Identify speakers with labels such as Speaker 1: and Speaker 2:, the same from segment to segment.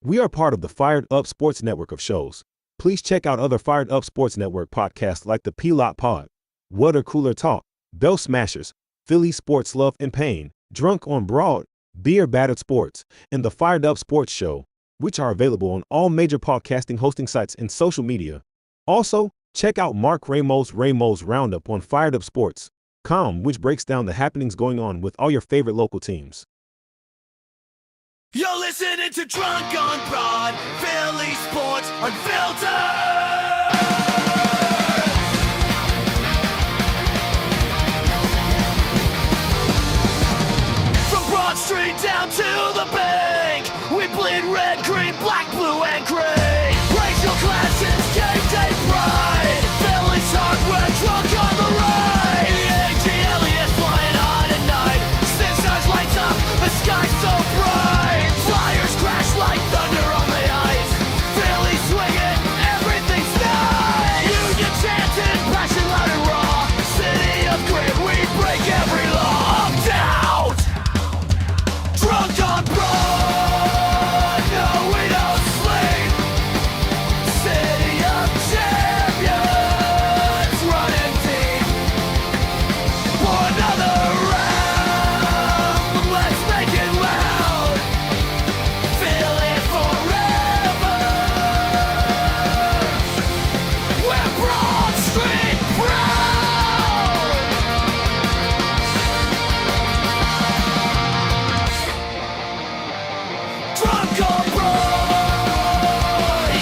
Speaker 1: We are part of the Fired Up Sports Network of shows. Please check out other Fired Up Sports Network podcasts like the P-Lot Pod, Water Cooler Talk, Bell Smashers, Philly Sports Love and Pain, Drunk on Broad, Beer Battered Sports, and the Fired Up Sports Show, which are available on all major podcasting hosting sites and social media. Also, check out Mark Ramos' Roundup on firedupsports.com, which breaks down the happenings going on with all your favorite local teams.
Speaker 2: You're listening to Drunk on Broad, Philly Sports Unfiltered! From Broad Street down to the bank, we bleed red, green, black, blue, and gray. Racial classes, game day pride, Philly's hardware, drunk on the ride. The ATL is flying high tonight, Six Stars lights up, the sky's so bright. Flyers crash like thunder on the ice. Philly swinging, everything's nice. Union chanting, passion loud and raw. City of grit, we break every law. Up, down, drunk on broad. No, we don't sleep. City of champions, running deep. For another round, let's make it loud. Feel it forever. We're Broad Street proud. Drunk on Broad.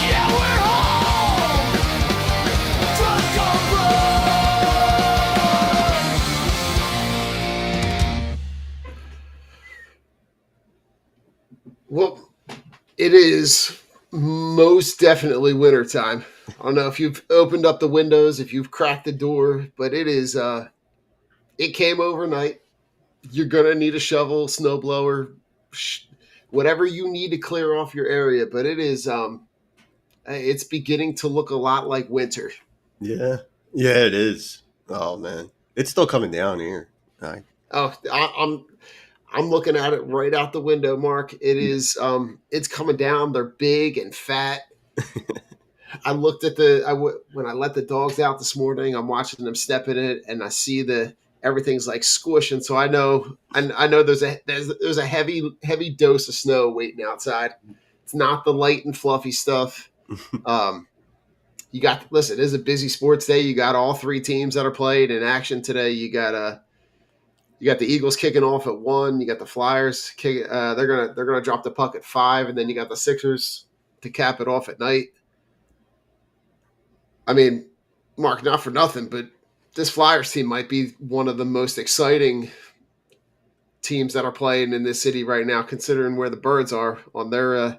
Speaker 2: Yeah, we're home. Drunk on Broad.
Speaker 3: Well, it is most definitely wintertime. I don't know if you've opened up the windows, if you've cracked the door, but it is it came overnight. You're gonna need a shovel, snow blower, whatever you need to clear off your area, but it is it's beginning to look a lot like winter.
Speaker 4: Yeah, it is. Oh man, it's still coming down here.
Speaker 3: I'm looking at it right out the window, Mark. It is it's coming down. They're big and fat. I looked at when I let the dogs out this morning, I'm watching them step in it and I see everything's like squishing. So I know there's a heavy dose of snow waiting outside. It's not the light and fluffy stuff. Listen, it is a busy sports day. You got all three teams that are played in action today. You got the Eagles kicking off at 1. You got the Flyers they're gonna drop the puck at 5, and then you got the Sixers to cap it off at night. I mean, Mark, not for nothing, but this Flyers team might be one of the most exciting teams that are playing in this city right now, considering where the Birds are on their.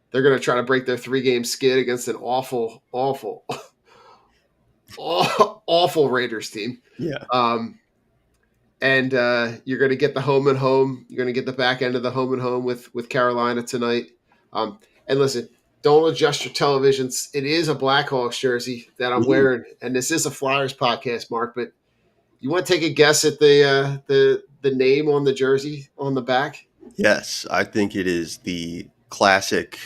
Speaker 3: They're going to try to break their 3-game skid against an awful Raiders team.
Speaker 4: Yeah.
Speaker 3: And you're going to get the home and home. You're going to get the back end of the home and home with Carolina tonight. And listen, don't adjust your televisions. It is a Blackhawks jersey that I'm wearing, and this is a Flyers podcast, Mark. But you want to take a guess at the name on the jersey on the back?
Speaker 4: Yes, I think it is the classic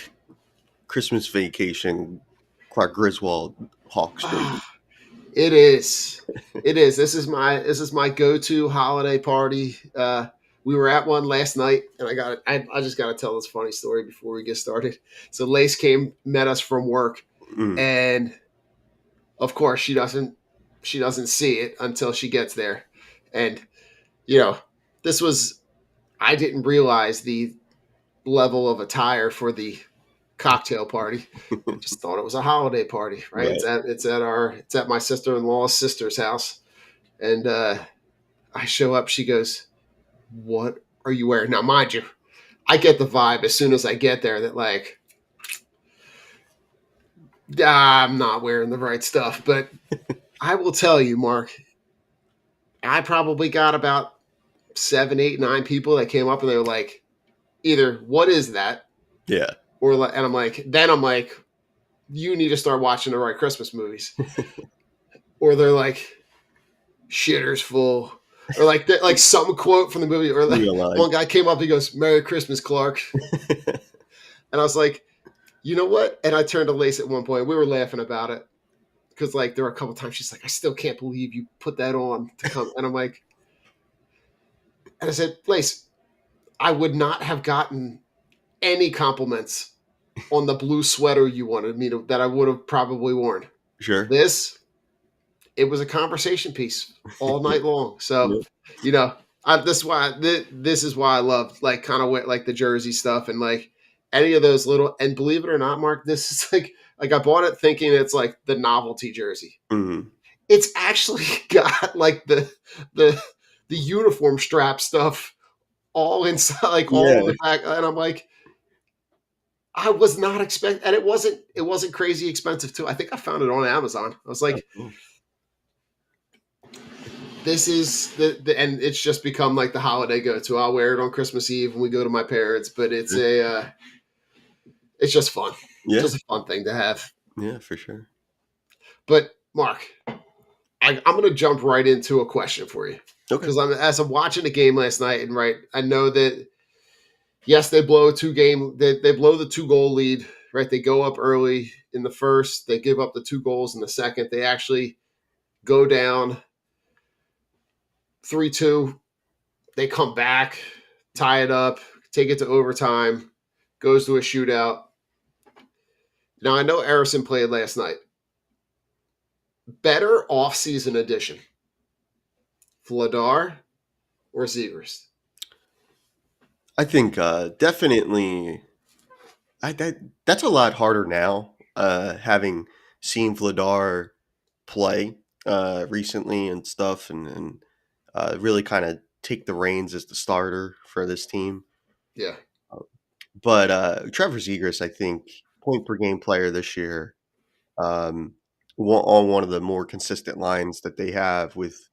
Speaker 4: Christmas Vacation Clark Griswold Hawks jersey.
Speaker 3: It is. This is my go-to holiday party. We were at one last night, and I just got to tell this funny story before we get started. So Lace met us from work, and of course she doesn't see it until she gets there. And I didn't realize the level of attire for the cocktail party. I just thought it was a holiday party, right? It's at my sister-in-law's sister's house, and I show up. She goes, "What are you wearing?" Now, mind you, I get the vibe as soon as I get there that like I'm not wearing the right stuff. But I will tell you, Mark, I probably got about 7, 8, 9 people that came up and they were like, either "What is that?"
Speaker 4: Yeah.
Speaker 3: And I'm like, you need to start watching the right Christmas movies. Or they're like, "Shitter's full." Or like some quote from the movie. Or like one guy came up, he goes, "Merry Christmas, Clark." And And I was like, you know what? And I turned to Lace at one point. We were laughing about it because like there were a couple times she's like, I still can't believe you put that on to come. And I'm like, and I said, Lace, I would not have gotten any compliments on the blue sweater you wanted me to that I would have probably worn.
Speaker 4: Sure.
Speaker 3: This, it was a conversation piece all night long. So,
Speaker 4: Yeah.
Speaker 3: you know, this is why I love like kind of like the jersey stuff and like any of those little. And believe it or not, Mark, this is like I bought it thinking it's like the novelty jersey.
Speaker 4: Mhm.
Speaker 3: It's actually got like the uniform strap stuff all inside, like all
Speaker 4: Yeah.
Speaker 3: in the back, and I'm like, I was not expecting, and it wasn't crazy expensive too. I think I found it on Amazon. I was like,
Speaker 4: Oh,
Speaker 3: this is and it's just become like the holiday go-to. I'll wear it on Christmas Eve when we go to my parents, but it's it's just fun.
Speaker 4: yeah.
Speaker 3: Just a fun thing to have.
Speaker 4: Yeah, for sure.
Speaker 3: But Mark, I'm going to jump right into a question for you
Speaker 4: Okay.
Speaker 3: because as I'm watching the game last night, and right, I know that yes, they blow they blow the 2-goal lead. Right, they go up early in the first, they give up the 2 goals in the second. They actually go down 3-2. They come back, tie it up, take it to overtime, goes to a shootout. Now, I know Harrison played last night. Better off-season addition, Vladar or Zegers?
Speaker 4: I think definitely that's a lot harder now, having seen Vladar play recently and stuff, and really kind of take the reins as the starter for this team.
Speaker 3: Yeah.
Speaker 4: But Trevor Zegras, I think, point per game player this year, um, on one of the more consistent lines that they have with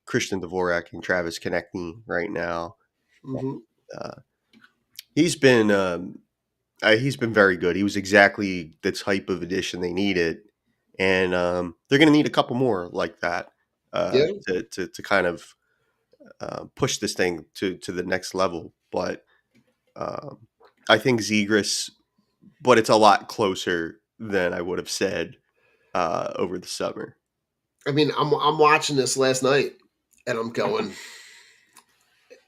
Speaker 4: Christian Dvorak and Travis Konechny right now.
Speaker 3: Mm-hmm.
Speaker 4: Uh, he's been he's been very good. He was exactly the type of addition they needed, and they're going to need a couple more like that
Speaker 3: Yeah.
Speaker 4: to kind of push this thing to the next level. But um, I think Zegras, but it's a lot closer than I would have said over the summer.
Speaker 3: I mean, I'm watching this last night, and I'm going.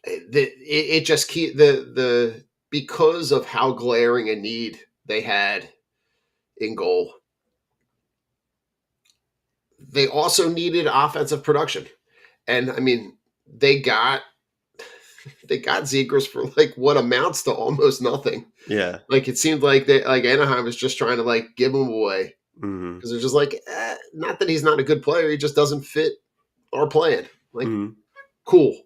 Speaker 3: It just keep the because of how glaring a need they had in goal. They also needed offensive production, and I mean, they got Zegers for like what amounts to almost nothing.
Speaker 4: Yeah.
Speaker 3: Like it seemed like Anaheim was just trying to like give him away
Speaker 4: Hmm.
Speaker 3: because they're just like, not that he's not a good player, he just doesn't fit our plan. Like,
Speaker 4: Hmm.
Speaker 3: cool.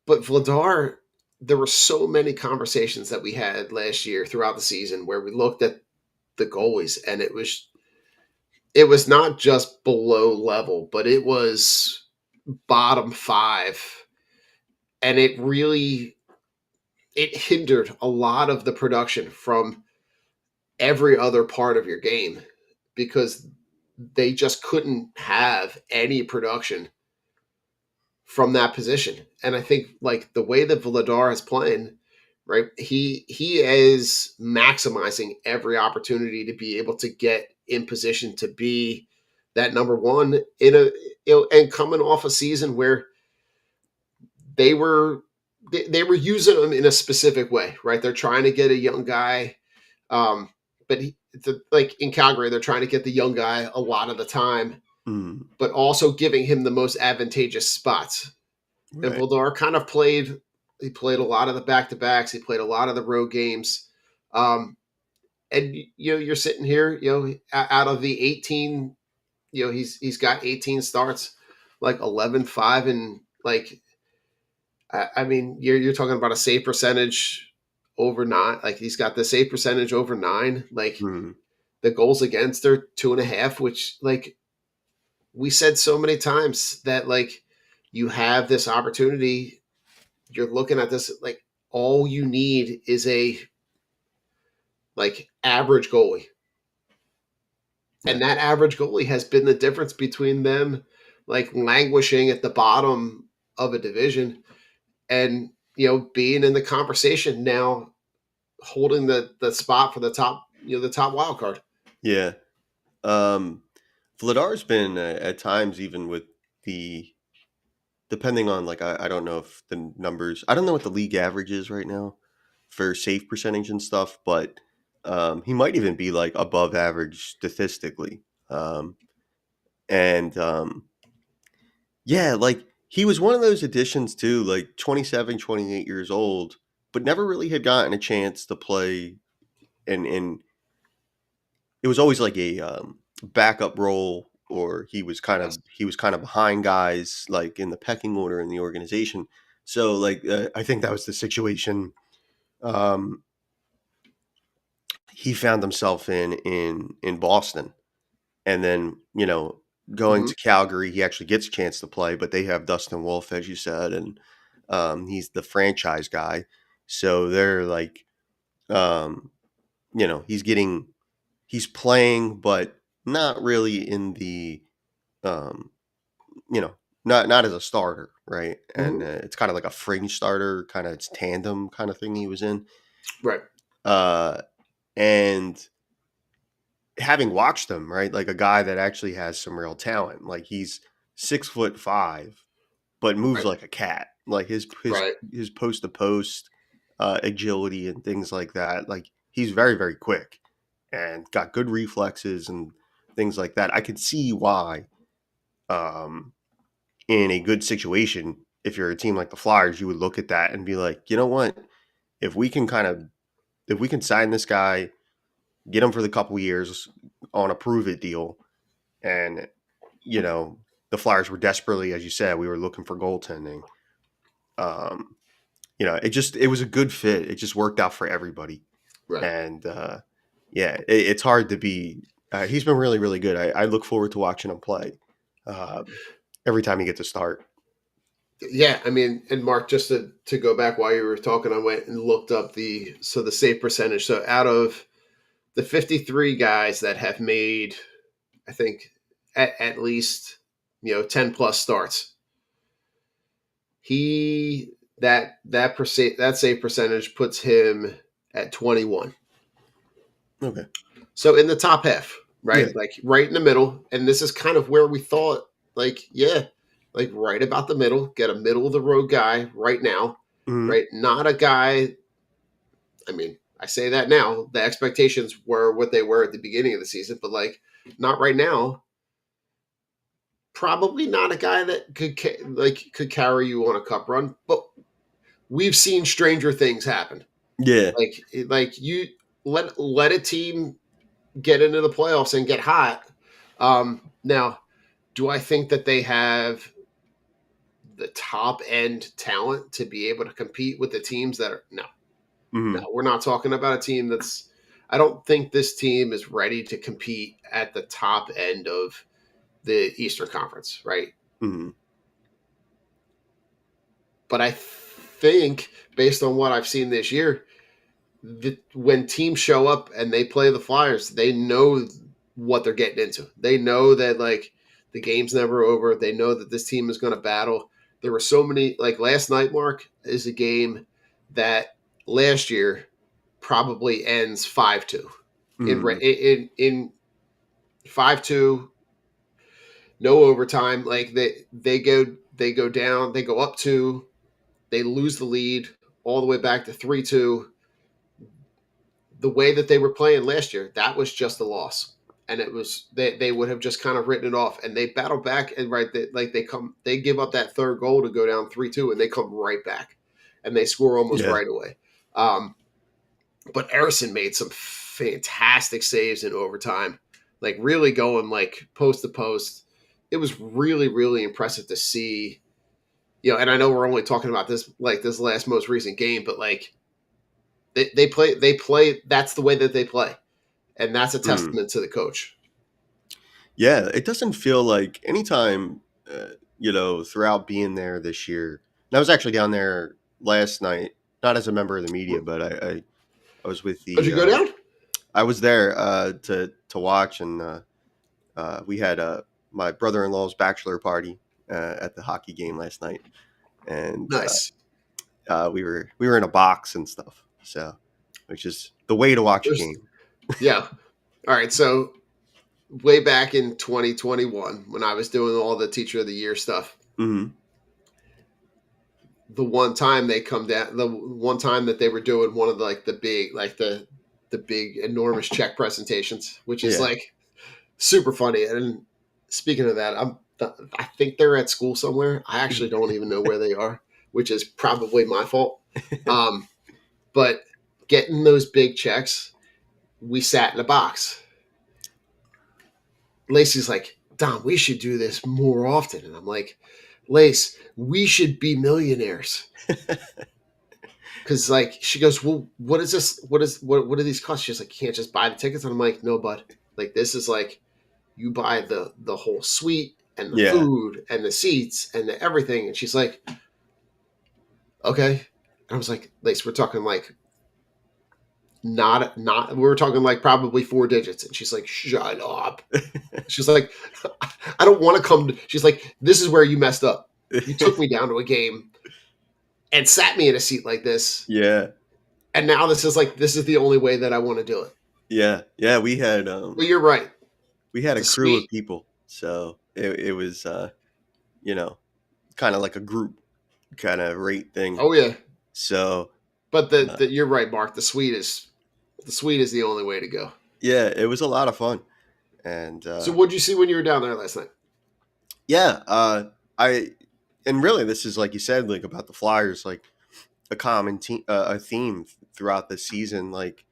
Speaker 3: But Vladar, there were so many conversations that we had last year throughout the season where we looked at the goalies, and it was not just below level, but it was bottom 5, and it hindered a lot of the production from every other part of your game because they just couldn't have any production from that position. And I think like the way that Vladar is playing, right? He is maximizing every opportunity to be able to get in position to be that number one in and coming off a season where they were they were using him in a specific way, right? They're trying to get a young guy, but like in Calgary, they're trying to get the young guy a lot of the time,
Speaker 4: Hmm.
Speaker 3: but also giving him the most advantageous spots. And
Speaker 4: Right.
Speaker 3: Vladar kind of he played a lot of the back-to-backs. He played a lot of the road games. And you're sitting here, out of the 18, he's got 18 starts, like 11-5, and like, I mean, you're talking about a save percentage over 9. Like he's got the save percentage over 9. Like
Speaker 4: Hmm.
Speaker 3: the goals against are 2.5, which like we said so many times that like you have this opportunity. You're looking at this like all you need is a like average goalie.
Speaker 4: Yeah.
Speaker 3: And that average goalie has been the difference between them like languishing at the bottom of a division and being in the conversation now holding the spot for the top, the top wild card.
Speaker 4: Yeah. Vladar's been at times, even with the, depending on, like, I don't know if the numbers, I don't know what the league average is right now for save percentage and stuff, but he might even be like above average statistically. And yeah, like he was one of those additions too, like 27, 28 years old, but never really had gotten a chance to play. And it was always like a backup role, or
Speaker 3: Yes.
Speaker 4: he was kind of behind guys like in the pecking order in the organization. So like I think that was the situation um, he found himself in Boston, and then going
Speaker 3: Hmm.
Speaker 4: to Calgary, he actually gets a chance to play, but they have Dustin Wolf, as you said, and he's the franchise guy, so they're like, um, he's playing, but not really in the um, you know, not as a starter, right? And
Speaker 3: Hmm.
Speaker 4: it's kind of like a fringe starter, kind of it's tandem kind of thing he was in.
Speaker 3: Right.
Speaker 4: Uh, and having watched him, right, like a guy that actually has some real talent, like he's 6'5", but moves
Speaker 3: Right.
Speaker 4: like a cat. Like
Speaker 3: Right.
Speaker 4: his post to post agility and things like that. Like he's very very quick and got good reflexes and things like that. I can see why, um, in a good situation, if you're a team like the Flyers, you would look at that and be like, you know what, if we can if we can sign this guy, get him for the couple years on a prove it deal, and you know the Flyers were desperately, as you said, we were looking for goaltending. Um, it was a good fit. It just worked out for everybody,
Speaker 3: Right.
Speaker 4: and yeah, it's hard to be. He's been really really good. I look forward to watching him play every time he gets a start.
Speaker 3: Yeah, I mean, and Mark, just to go back while you were talking, I went and looked up the save percentage. So out of the 53 guys that have made, I think, at least 10 plus starts, he that save percentage puts him at 21.
Speaker 4: Okay.
Speaker 3: So in the top half,
Speaker 4: Yeah.
Speaker 3: right? Like right in the middle. And this is kind of where we thought, like, yeah, like right about the middle, get a middle of the road guy right now,
Speaker 4: Mhm.
Speaker 3: right? Not a guy. I mean, I say that now. The expectations were what they were at the beginning of the season, but like not right now. Probably not a guy that could carry you on a cup run, but we've seen stranger things happen.
Speaker 4: Yeah.
Speaker 3: Like you let a team get into the playoffs and get hot. Now, do I think that they have the top end talent to be able to compete with the teams that are no,
Speaker 4: Mhm.
Speaker 3: we're not talking about a team that's I don't think this team is ready to compete at the top end of the Eastern Conference, right?
Speaker 4: Mhm.
Speaker 3: But I think based on what I've seen this year, when teams show up and they play the Flyers, they know what they're getting into. They know that like the game's never over. They know that this team is going to battle. There were so many like last night. Mark is a game that last year probably ends 5-2
Speaker 4: Mhm.
Speaker 3: in 5-2, no overtime. Like they go down, they go up 2, they lose the lead all the way back to 3-2. The way that they were playing last year, that was just a loss. And it was they would have just kind of written it off, and they battle back and they give up that third goal to go down 3-2, and they come right back, and they score almost
Speaker 4: Yeah.
Speaker 3: right away. But Erison made some fantastic saves in overtime, like really going like post to post. It was really really impressive to see. And I know we're only talking about this last most recent game, but like they play. That's the way that they play, and that's a
Speaker 4: Mhm.
Speaker 3: testament to the coach.
Speaker 4: Yeah, it doesn't feel like anytime, throughout being there this year. And I was actually down there last night, not as a member of the media, but I was with
Speaker 3: Did you go down?
Speaker 4: I was there to watch, and we had my brother in law's bachelor party at the hockey game last night, and
Speaker 3: Nice.
Speaker 4: we were in a box and stuff. So which is the way to watch a
Speaker 3: There's-
Speaker 4: game.
Speaker 3: Yeah. All right. So way back in 2021, when I was doing all the Teacher of the Year stuff,
Speaker 4: Mm-hmm.
Speaker 3: the one time they come down, the one time that they were doing one of the big, the big enormous check presentations, which is
Speaker 4: Yeah.
Speaker 3: like super funny. And speaking of that, I think they're at school somewhere. I actually don't even know where they are, which is probably my fault. But getting those big checks, we sat in a box. Lacey's like, Dom, we should do this more often. And I'm like, Lace, we should be millionaires. Because like she goes, well, what is this? What do these cost? She's like, you can't just buy the tickets. And I'm like, no, bud. Like this is like you buy the whole suite and the
Speaker 4: Yeah.
Speaker 3: food and the seats and the everything. And she's like, okay. And I was like, Lace, we're talking like not we were talking like probably 4 digits. And she's like, shut up. She's like, I don't want to come to, she's like, this is where you messed up. You took me down to a game and sat me in a seat like this.
Speaker 4: Yeah.
Speaker 3: And now this is the only way that I want to do it.
Speaker 4: Yeah. Yeah. We had
Speaker 3: Well, you're right.
Speaker 4: we had a
Speaker 3: The
Speaker 4: crew of
Speaker 3: suite.
Speaker 4: people, so it was kind of like a group kind of rate thing.
Speaker 3: Oh yeah.
Speaker 4: So
Speaker 3: But you're right, Mark. The suite is the only way to go.
Speaker 4: yeah, it was a lot of fun. And
Speaker 3: So what'd you see when you were down there last night?
Speaker 4: yeah, and really this is like you said, like about the Flyers, like a common a theme throughout the season, like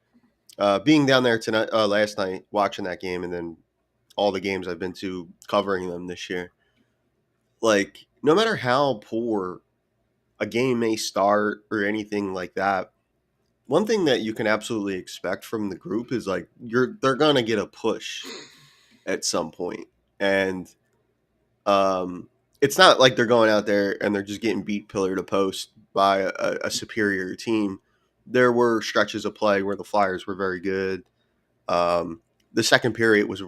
Speaker 4: being down there tonight, last night, watching that game, and then all the games I've been to covering them this year. Like no matter how poor a game may start or anything like that, one thing that you can absolutely expect from the group is like they're gonna get a push at some point, and it's not like they're going out there and they're just getting beat pillar to post by a superior team. There were stretches of play where the Flyers were very good. The second period was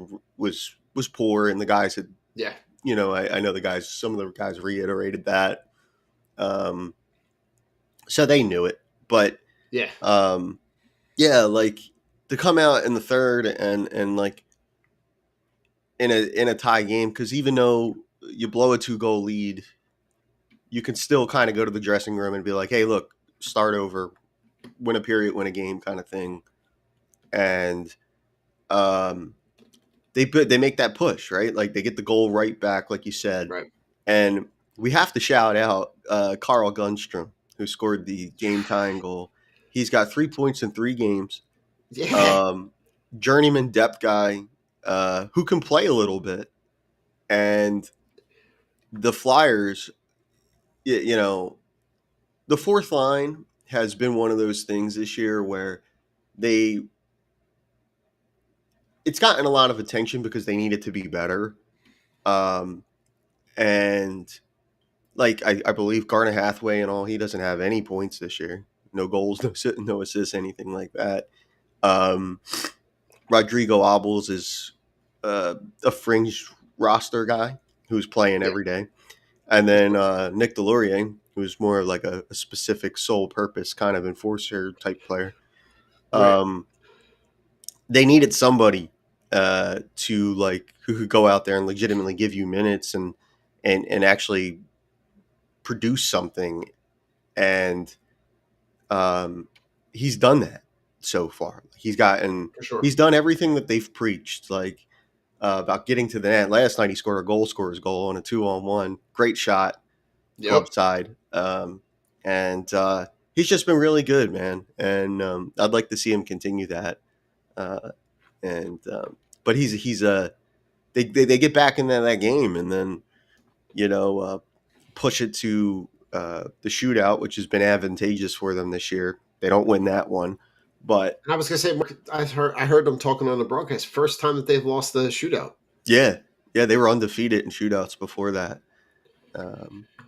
Speaker 4: poor, and the guys had,
Speaker 3: Yeah.
Speaker 4: I know some of the guys reiterated that, so they knew it. But
Speaker 3: Yeah.
Speaker 4: yeah, like to come out in the third and like in a tie game, because even though you blow a 2-goal lead, you can still kind of go to the dressing room and be like, hey, look, start over, win a period, win a game kind of thing. And they make that push, right? Like they get the goal right back, like you said.
Speaker 3: Right.
Speaker 4: And we have to shout out Carl Gunstrom, who scored the game-tying goal. He's got 3 points in 3 games.
Speaker 3: Yeah.
Speaker 4: Journeyman depth guy who can play a little bit. And the Flyers, the fourth line has been one of those things this year where it's gotten a lot of attention because they need it to be better. And like I believe Garner Hathaway and all, he doesn't have any points this year. No goals, no assists, anything like that. Rodrigo Abels is a fringe roster guy who's playing every day. And then Nick Delorier, who's more like a specific sole purpose kind of enforcer type player.
Speaker 3: Right.
Speaker 4: They needed somebody to like who could go out there and legitimately give you minutes and actually produce something. And he's done that so far.
Speaker 3: For sure.
Speaker 4: He's done everything that they've preached, like about getting to the net. Last night he scored a goal scorer's goal on a 2-on-1. Great shot, club side. And he's just been really good, man. And I'd like to see him continue that. But they get back into that game and then push it to the shootout, which has been advantageous for them this year. They don't win that one, but
Speaker 3: And I was gonna say, Mark, I heard them talking on the broadcast. First time that they've lost the shootout.
Speaker 4: yeah, they were undefeated in shootouts before that.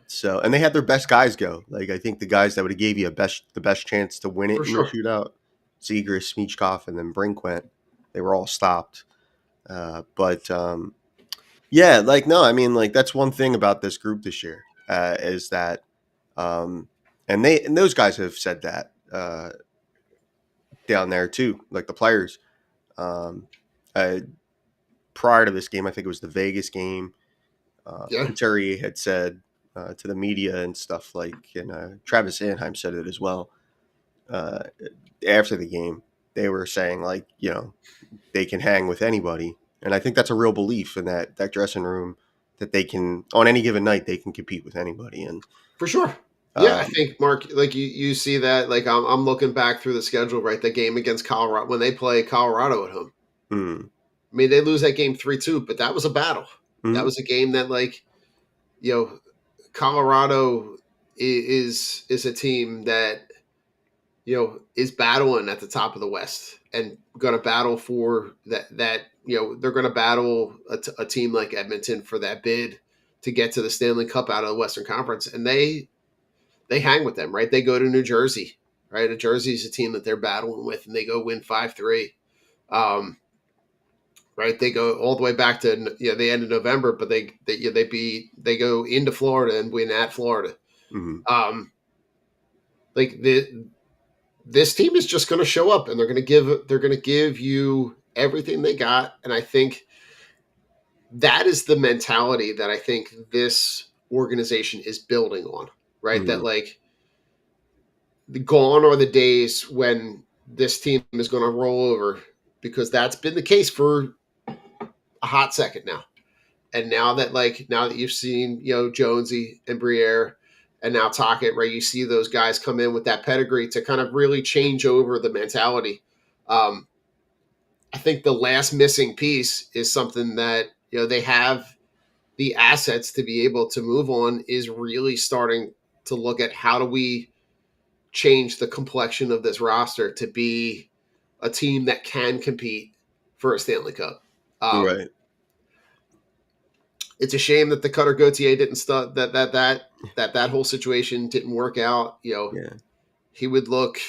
Speaker 4: So, and they had their best guys go. Like I think the guys that would have gave you the best chance to win it
Speaker 3: For
Speaker 4: in
Speaker 3: sure.
Speaker 4: the shootout, Zegras, Smichkov, and then Brinkwent, they were all stopped. But yeah, like no, I mean like that's one thing about this group this year is that, and those guys have said that down there too, like the players. Um, uh, Prior to this game, I think it was the Vegas game.
Speaker 3: Yeah,
Speaker 4: Couturier had said to the media and stuff like, and Travis Sanheim said it as well. Uh, After the game, they were saying like, they can hang with anybody, and I think that's a real belief in that dressing room that they can on any given night they can compete with anybody. And
Speaker 3: for sure. Yeah, I
Speaker 4: um,
Speaker 3: think Mark, like you see that. Like I'm looking back through the schedule, right? The game against Colorado when they play Colorado at home.
Speaker 4: mm,
Speaker 3: I mean, they lose that game 3-2, but that was a battle. That
Speaker 4: mm,
Speaker 3: was a game that, like, you know, Colorado is a team that is battling at the top of the West and going to battle for that they're going to battle a team like Edmonton for that bid to get to the Stanley Cup out of the Western Conference, and they hang with them, right? They go to New Jersey, right? New Jersey is a team that they're battling with, and they go win 5-3. Right, they go all the way back to the end of November, but they go into Florida and win at Florida.
Speaker 4: mm.
Speaker 3: Um, like this team is just going to show up and they're going to give you everything they got, and I think that is the mentality that I think this organization is building on. Right, that
Speaker 4: Mm.
Speaker 3: like gone are the days when this team is going to roll over, because that's been the case for a hot second now. And now that you've seen, Jonesy and Briere and now Talkin, right? You see those guys come in with that pedigree to kind of really change over the mentality. Um, I think the last missing piece is something that, they have the assets to be able to move on, is really starting to look at how do we change the complexion of this roster to be a team that can compete for a Stanley Cup. Um,
Speaker 4: Right.
Speaker 3: it's a shame that the Cutter Gauthier didn't start that whole situation didn't work out.
Speaker 4: Yeah.
Speaker 3: He would look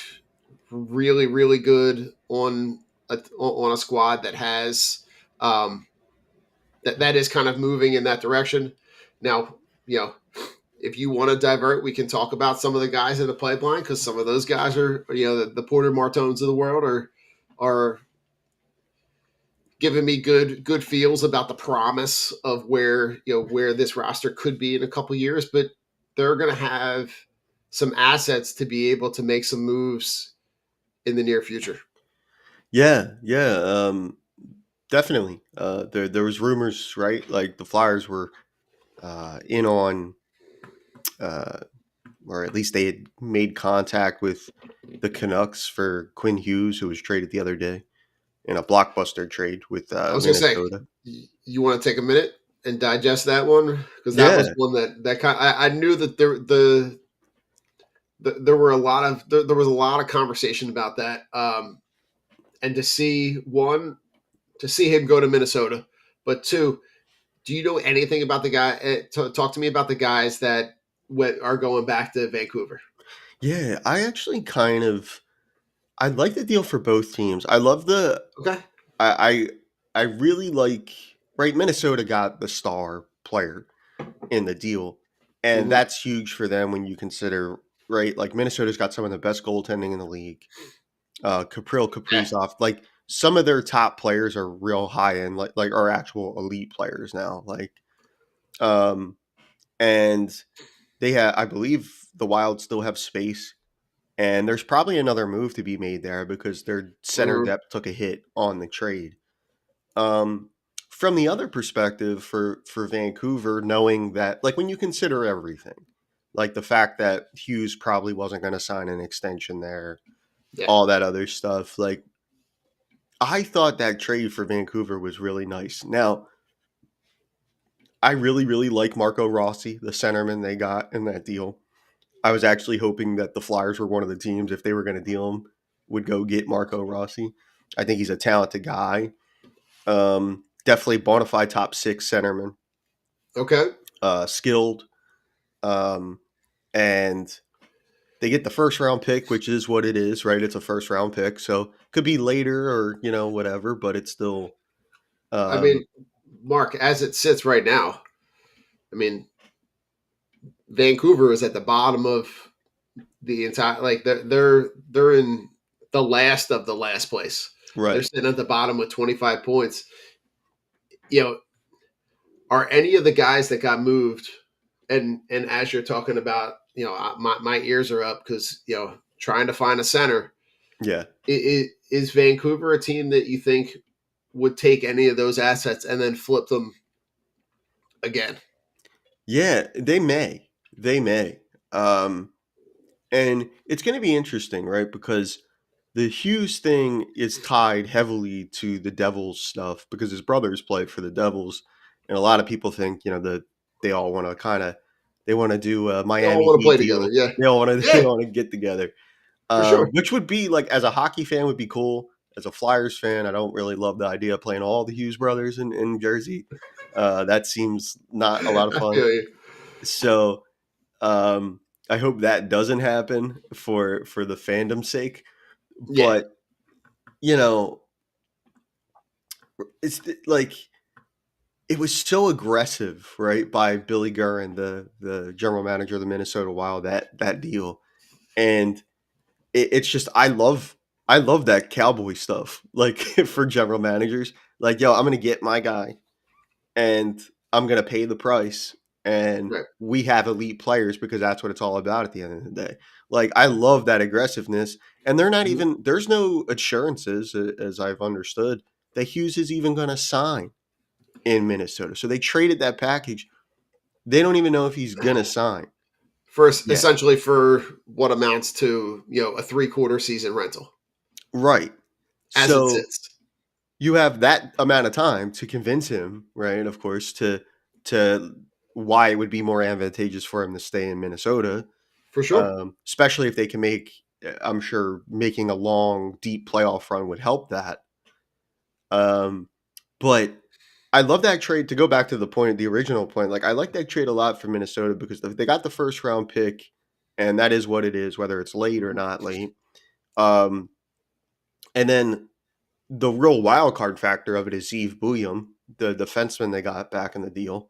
Speaker 3: really, really good on a squad that has that is kind of moving in that direction. Now, if you want to divert, we can talk about some of the guys in the pipeline, because some of those guys are, the Porter Martones of the world are giving me good feels about the promise of where this roster could be in a couple years. But they're going to have some assets to be able to make some moves in the near future.
Speaker 4: Yeah. Yeah. Definitely. There was rumors, right? Like the Flyers were in on, uh, or at least they had made contact with the Canucks for Quinn Hughes, who was traded the other day in a blockbuster trade with
Speaker 3: I was going to say,
Speaker 4: Minnesota.
Speaker 3: you want to take a minute and digest that one, because that was
Speaker 4: Yeah.
Speaker 3: one that kind I knew that there were a lot of there was a lot of conversation about that. And to see him go to Minnesota, but two, do you know anything about the guy? Talk to me about the guys that are going back to Vancouver.
Speaker 4: Yeah. I like the deal for both teams. I love the,
Speaker 3: Okay.
Speaker 4: I, I really like, right? Minnesota got the star player in the deal. And
Speaker 3: Mm-hmm.
Speaker 4: that's huge for them when you consider, right? Like Minnesota's got some of the best goaltending in the league.
Speaker 3: Yeah.
Speaker 4: Kaprizov, like some of their top players are real high end, like are actual elite players now. Um, and they have, I believe, the Wild still have space, and there's probably another move to be made there because their center
Speaker 3: Mm-hmm.
Speaker 4: depth took a hit on the trade. Um, from the other perspective, for Vancouver, knowing that, like when you consider everything, like the fact that Hughes probably wasn't going to sign an extension there,
Speaker 3: Yeah.
Speaker 4: all that other stuff, like I thought that trade for Vancouver was really nice. Now, I really, really like Marco Rossi, the centerman they got in that deal. I was actually hoping that the Flyers were one of the teams, if they were going to deal him, would go get Marco Rossi. I think he's a talented guy. Definitely bona fide top six centerman,
Speaker 3: Okay.
Speaker 4: skilled, um, and they get the first round pick, which is what it is, right? It's a first round pick, so could be later or whatever, but it's still.
Speaker 3: I
Speaker 4: Um,
Speaker 3: mean, Mark, as it sits right now, I mean, Vancouver is at the bottom of the entire. Like they're in. the last of the last place. They're
Speaker 4: Right.
Speaker 3: sitting at the bottom with 25 points. You know, are any of the guys that got moved, and as you're talking about, my ears are up because trying to find a center.
Speaker 4: Yeah.
Speaker 3: Is Vancouver a team that you think would take any of those assets and then flip them again?
Speaker 4: Yeah, they may. They may. And it's going to be interesting, right? Because the Hughes thing is tied heavily to the Devils stuff because his brothers play for the Devils, and a lot of people think that they all want to they want to do a
Speaker 3: They all
Speaker 4: Miami
Speaker 3: want to
Speaker 4: Heat
Speaker 3: play together.
Speaker 4: deal.
Speaker 3: Yeah,
Speaker 4: They all want to they
Speaker 3: yeah,
Speaker 4: want to get together,
Speaker 3: for sure.
Speaker 4: which would be like as a hockey fan would be cool. As a Flyers fan, I don't really love the idea of playing all the Hughes brothers in Jersey. That seems not a lot of
Speaker 3: I
Speaker 4: fun.
Speaker 3: feel you.
Speaker 4: So um, I hope that doesn't happen for the fandom's sake.
Speaker 3: Yeah,
Speaker 4: But you know, it's like it was so aggressive, right, by Billy Guerin, the general manager of the Minnesota Wild, that deal, and it's just I love that cowboy stuff, like for general managers, like yo, I'm gonna get my guy, and I'm gonna pay the price, and
Speaker 3: right.
Speaker 4: we have elite players because that's what it's all about at the end of the day. Like I love that aggressiveness, and they're not
Speaker 3: Mhm.
Speaker 4: even there's no assurances, as I've understood, that Hughes is even gonna sign in Minnesota. So they traded that package. They don't even know if he's gonna sign.
Speaker 3: First,
Speaker 4: Yeah.
Speaker 3: essentially for what amounts to a 3/4 season rental
Speaker 4: Right.
Speaker 3: as it
Speaker 4: So
Speaker 3: sits,
Speaker 4: you have that amount of time to convince him, right? Of course, to why it would be more advantageous for him to stay in Minnesota,
Speaker 3: for sure.
Speaker 4: especially if they can make. I'm sure making a long, deep playoff run would help that. Um, but I love that trade. To go back to the point, the original point, like I like that trade a lot for Minnesota because they got the first round pick, and that is what it is, whether it's late or not late. Um, and then the real wild card factor of it is Yves Bouillon, the defenseman they got back in the deal,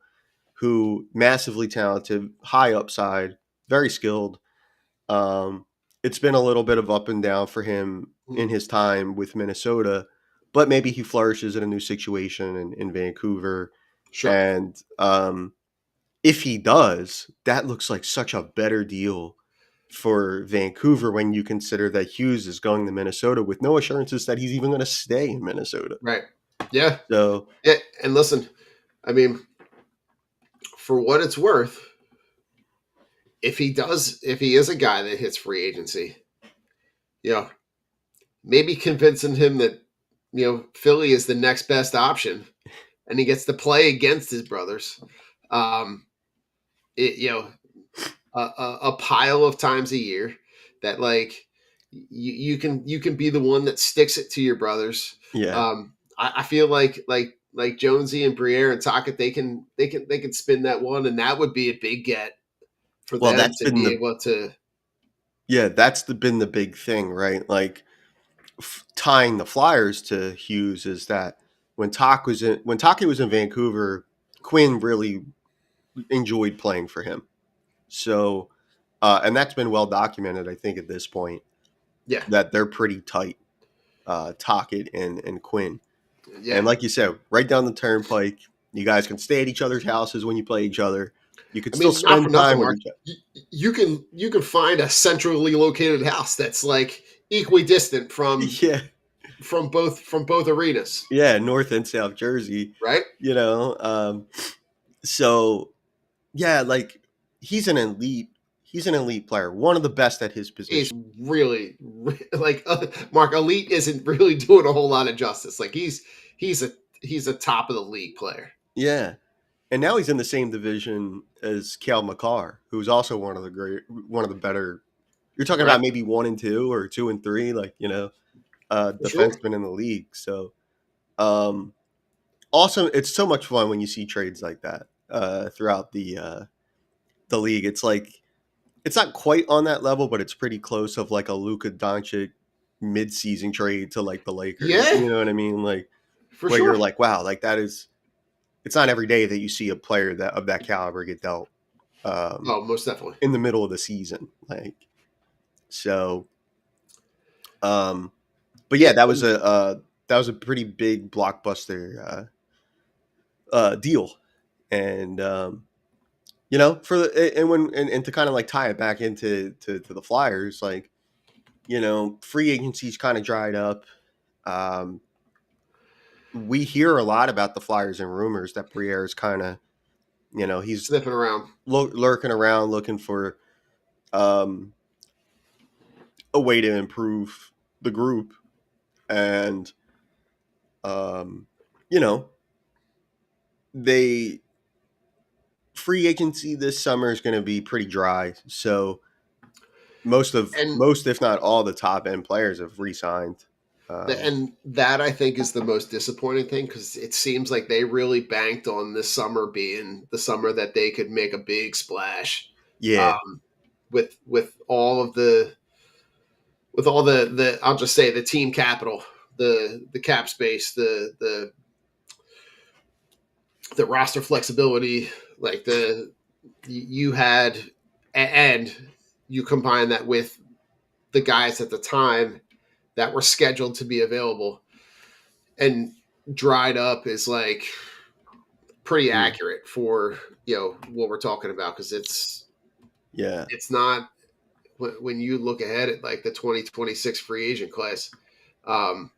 Speaker 4: who massively talented, high upside, very skilled. Um, it's been a little bit of up and down for him in
Speaker 3: Mhm.
Speaker 4: his time with Minnesota, but maybe he flourishes in a new situation in Vancouver.
Speaker 3: Sure.
Speaker 4: And if he does, that looks like such a better deal for Vancouver when you consider that Hughes is going to Minnesota with no assurances that he's even going to stay in Minnesota.
Speaker 3: Right. Yeah.
Speaker 4: So,
Speaker 3: Yeah. And listen, I mean, for what it's worth, if he is a guy that hits free agency, you know, maybe convincing him that Philly is the next best option, and he gets to play against his brothers. Um, it, a pile of times a year that like you can be the one that sticks it to your brothers.
Speaker 4: yeah.
Speaker 3: I feel like Jonesy and Briere and Tocchet, they can spin that one, and that would be a big get for
Speaker 4: Well,
Speaker 3: them
Speaker 4: that's
Speaker 3: to
Speaker 4: been
Speaker 3: be
Speaker 4: the
Speaker 3: able to.
Speaker 4: yeah, been the big thing, right? Like tying the Flyers to Hughes is that when Taki was in Vancouver, Quinn really enjoyed playing for him. So, and that's been well documented, I think, at this point
Speaker 3: Yeah,
Speaker 4: that they're pretty tight, Tocchet and Quinn. And
Speaker 3: yeah.
Speaker 4: like you said, right down the turnpike, you guys can stay at each other's houses when you play each other. You could
Speaker 3: I
Speaker 4: still
Speaker 3: mean, not for
Speaker 4: spend
Speaker 3: nothing,
Speaker 4: time with
Speaker 3: Mark.
Speaker 4: each other.
Speaker 3: You can find a centrally located house that's like equidistant
Speaker 4: Yeah,
Speaker 3: from both arenas,
Speaker 4: yeah, North and South Jersey.
Speaker 3: right?
Speaker 4: You know, so yeah, like he's an elite. He's an elite player, one of the best at his
Speaker 3: He's
Speaker 4: position.
Speaker 3: really, like Mark Elite isn't really doing a whole lot of justice. Like he's a he's a top of the league player,
Speaker 4: Yeah, and now he's in the same division as Cale Makar, who's also one of the better. You're talking
Speaker 3: right?
Speaker 4: about maybe 1 and 2 or 2 and 3, like
Speaker 3: For sure.
Speaker 4: defensemen in the league. So, um, also, it's so much fun when you see trades like that throughout the league. It's like it's not quite on that level, but it's pretty close of like a Luka Doncic mid-season trade to like the Lakers.
Speaker 3: Yeah,
Speaker 4: You know what I mean? Like
Speaker 3: for
Speaker 4: where you're
Speaker 3: sure.
Speaker 4: like, wow, like that is. It's not every day that you see a player that of that caliber get dealt um,
Speaker 3: Oh, most definitely.
Speaker 4: in the middle of the season. Like so, But
Speaker 3: Yeah,
Speaker 4: yeah, that was a pretty big blockbuster deal, and for the and when and to kind of like tie it back into to the Flyers, like free agency's kind of dried up. Um, we hear a lot about the Flyers and rumors that Briere is kind of he's
Speaker 3: sniffing around.
Speaker 4: lurking around looking for um, a way to improve the group, and um, you know they free agency this summer is going to be pretty dry. So
Speaker 3: And
Speaker 4: most, if not all, the top end players have re-signed.
Speaker 3: and that I think is the most disappointing thing because it seems like they really banked on this summer being the summer that they could make a big splash,
Speaker 4: Yeah,
Speaker 3: um, with all of the I'll just say the team capital, the cap space, the roster flexibility, like the you had, and you combine that with the guys at the time that were scheduled to be available, and dried up is like pretty
Speaker 4: mm,
Speaker 3: accurate for what we're talking about because
Speaker 4: yeah,
Speaker 3: it's not when you look ahead at like the 2026 free agent class, um,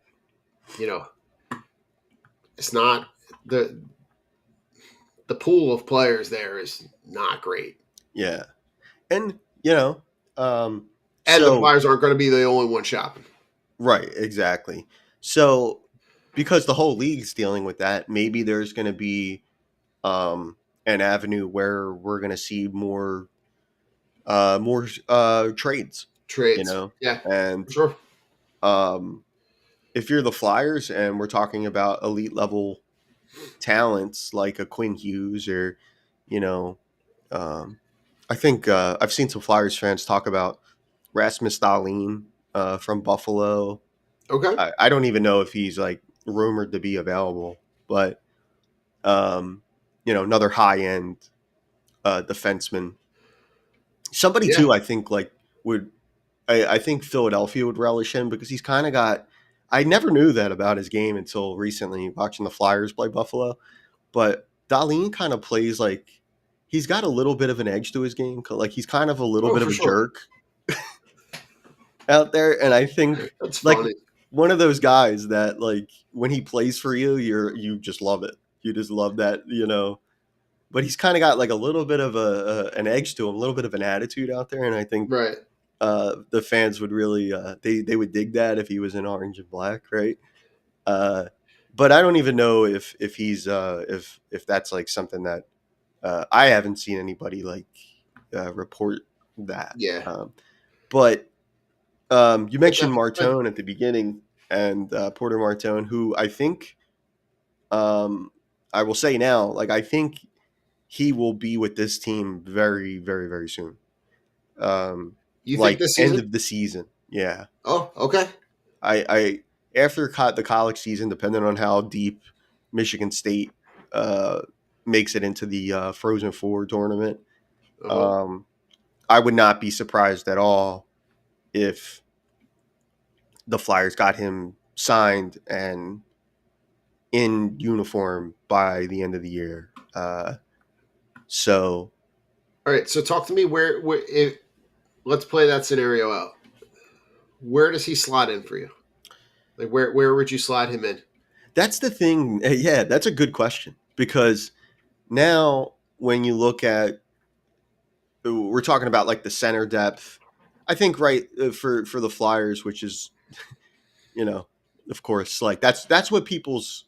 Speaker 3: you know, it's not the pool of players there is not great.
Speaker 4: yeah, and um,
Speaker 3: And the
Speaker 4: so
Speaker 3: Flyers aren't going to be the only one shopping.
Speaker 4: right, exactly. So because the whole league's dealing with that, maybe there's going to be an avenue where we're going to see more trades,
Speaker 3: Trades. Yeah,
Speaker 4: and
Speaker 3: for sure.
Speaker 4: um, if you're the Flyers and we're talking about elite level talents like a Quinn Hughes or, you know, um, I think I've seen some Flyers fans talk about Rasmus Dahlin from Buffalo.
Speaker 3: Okay.
Speaker 4: I don't even know if he's like rumored to be available, but um, another high end defenseman. Somebody
Speaker 3: Yeah.
Speaker 4: too, I think like would I think Philadelphia would relish him because he's kind of got. I never knew that about his game until recently, watching the Flyers play Buffalo. But Darlene kind of plays like he's got a little bit of an edge to his game. Like he's kind of a little
Speaker 3: Oh,
Speaker 4: bit
Speaker 3: for
Speaker 4: of a
Speaker 3: sure.
Speaker 4: jerk out there, and I think
Speaker 3: That's
Speaker 4: like
Speaker 3: funny.
Speaker 4: one of those guys that like when he plays for you, you just love it. You just love that. But he's kind of got like a little bit of an edge to him, a little bit of an attitude out there, and I think
Speaker 3: Right.
Speaker 4: the fans would really they would dig that if he was in orange and black, right? Uh, but I don't even know if he's if that's like something that I haven't seen anybody like report that.
Speaker 3: Yeah.
Speaker 4: But you
Speaker 3: But
Speaker 4: mentioned
Speaker 3: definitely.
Speaker 4: Martone at the beginning, and Porter Martone, who I think I will say now, like I think he will be with this team very, very, very soon. Um,
Speaker 3: You think
Speaker 4: like
Speaker 3: this
Speaker 4: end
Speaker 3: season?
Speaker 4: of the season, yeah.
Speaker 3: Oh, okay.
Speaker 4: I after the college season, depending on how deep Michigan State uh, makes it into the Frozen Four tournament,
Speaker 3: Uh-huh.
Speaker 4: um, I would not be surprised at all if the Flyers got him signed and in uniform by the end of the year. So
Speaker 3: All right. So talk to me let's play that scenario out. Where does he slot in for you? Like where would you slide him in?
Speaker 4: that's the thing. Yeah, that's a good question because now when you look at we're talking about like the center depth. I think right for the Flyers, which is of course, like that's what people's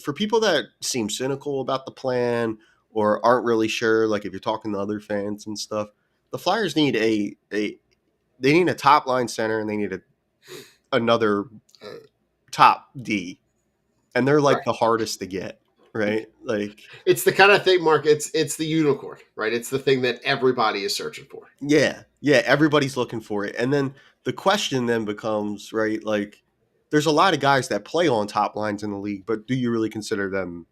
Speaker 4: for people that seem cynical about the plan or aren't really sure. Like if you're talking to other fans and stuff, the Flyers need a they need a top line center and they need another
Speaker 3: Uh,
Speaker 4: top D, and they're like
Speaker 3: right.
Speaker 4: the hardest to get. Right, like
Speaker 3: It's the kind of thing, Mark. It's the unicorn, right? It's the thing that everybody is searching for.
Speaker 4: yeah, everybody's looking for it. And then the question then becomes, right, like there's a lot of guys that play on top lines in the league, but do you really consider them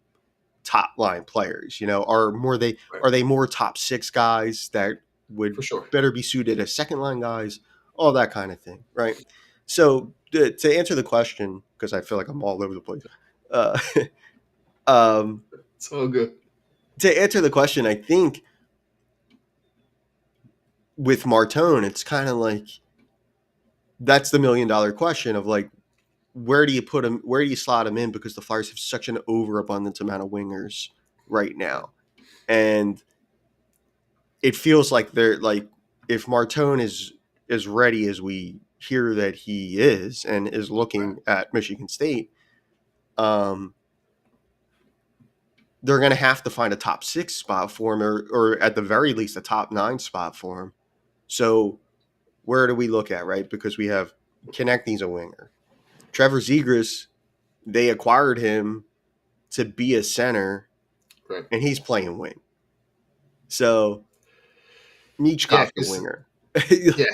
Speaker 4: top line players?
Speaker 3: Right.
Speaker 4: Are they more top six guys that would
Speaker 3: For sure.
Speaker 4: better be suited as second line guys? All that kind of thing, right? So to answer the question, because I feel like I'm all over the place. Uh, um,
Speaker 3: It's all good.
Speaker 4: to answer the question, I think with Martone, it's kind of like that's the $1 million question of like, where do you put him? Where do you slot him in? Because the Flyers have such an overabundance amount of wingers right now, and it feels like they're like if Martone is as ready as we hear that he is and is looking at Michigan State, um, they're going to have to find a top 6 spot for him, or at the very least a top 9 spot for him. So where do we look at, right? Because we have Konechny's a winger. Trevor Zegras, they acquired him to be a center,
Speaker 3: Right.
Speaker 4: and he's playing wing. So
Speaker 3: Yeah,
Speaker 4: Michkov's a
Speaker 3: 'cause-
Speaker 4: winger.
Speaker 3: yeah.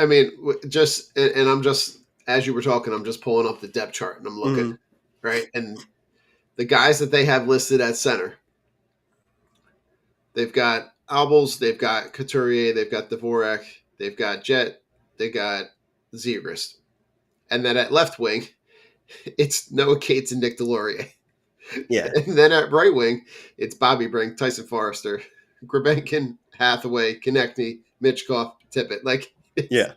Speaker 3: I mean, just and I'm just as you were talking, I'm just pulling up the depth chart and I'm looking, right? And the guys that they have listed at center, they've got Albels, they've got Couturier, they've got Dvorak, they've got Jet, they got Zegras. And then at left wing, it's Noah Cates and Nick Delorier.
Speaker 4: Yeah.
Speaker 3: And then at right wing, it's Bobby Brink, Tyson Forrester, Grebenkin, Hathaway, Konechny, Mitchkov, Tippett. Like,
Speaker 4: Yeah.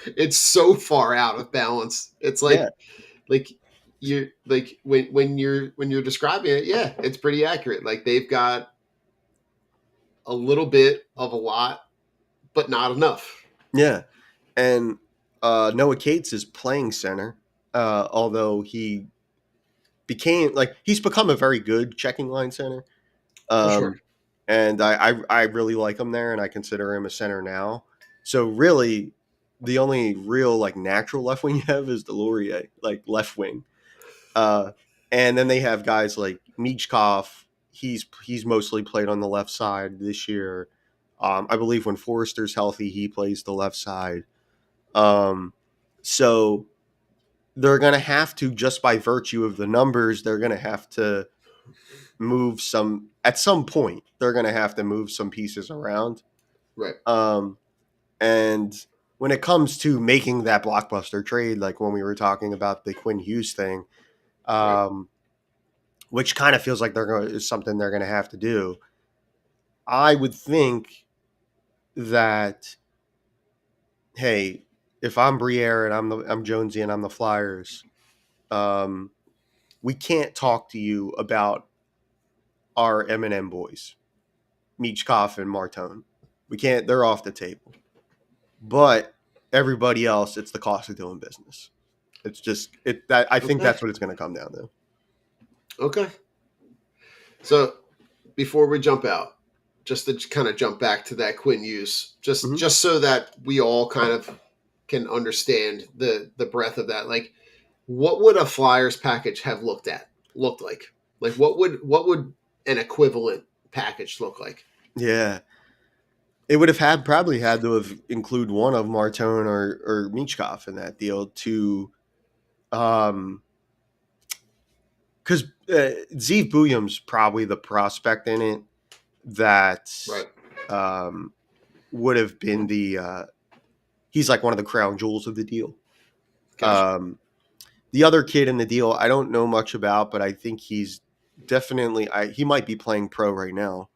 Speaker 3: it's so far out of balance. It's
Speaker 4: Yeah.
Speaker 3: like you like when you're describing it, yeah, it's pretty accurate. Like they've got a little bit of a lot, but not enough.
Speaker 4: Yeah. And Noah Cates is playing center, although he became like he's become a very good checking line center.
Speaker 3: For sure.
Speaker 4: And I really like him there, and I consider him a center now. So really, the only real like natural left wing you have is Delorier, like left wing. And then they have guys like Michkov. He's mostly played on the left side this year. I believe when Forrester's healthy, he plays the left side. So they're going to have to, just by virtue of the numbers, they're going to have to move some at some point. They're going to have to move some pieces around.
Speaker 3: Right.
Speaker 4: And when it comes to making that blockbuster trade, like when we were talking about the Quinn Hughes thing,
Speaker 3: Right.
Speaker 4: which kind of feels like is something they're going to have to do. I would think that, hey, if I'm Briere and I'm Jonesy and I'm the Flyers, we can't talk to you about our M&M boys, Michkov and Martone. We can't. They're off the table. But everybody else, it's the cost of doing business. It's just I think that's what it's going to come down to.
Speaker 3: Okay. So before we jump out, just to kind of jump back to that Quinn Hughes, just so that we all kind of can understand the breadth of that. Like, what would a Flyers package have looked like? Like, what would an equivalent package look like?
Speaker 4: Yeah. It would have probably had to have include one of Martone or Michkov in that deal to, because Zeev Bouillon's probably the prospect in it that
Speaker 3: Right.
Speaker 4: Would have been he's like one of the crown jewels of the deal.
Speaker 3: Gotcha.
Speaker 4: The other kid in the deal, I don't know much about, but I think he's definitely he might be playing pro right now.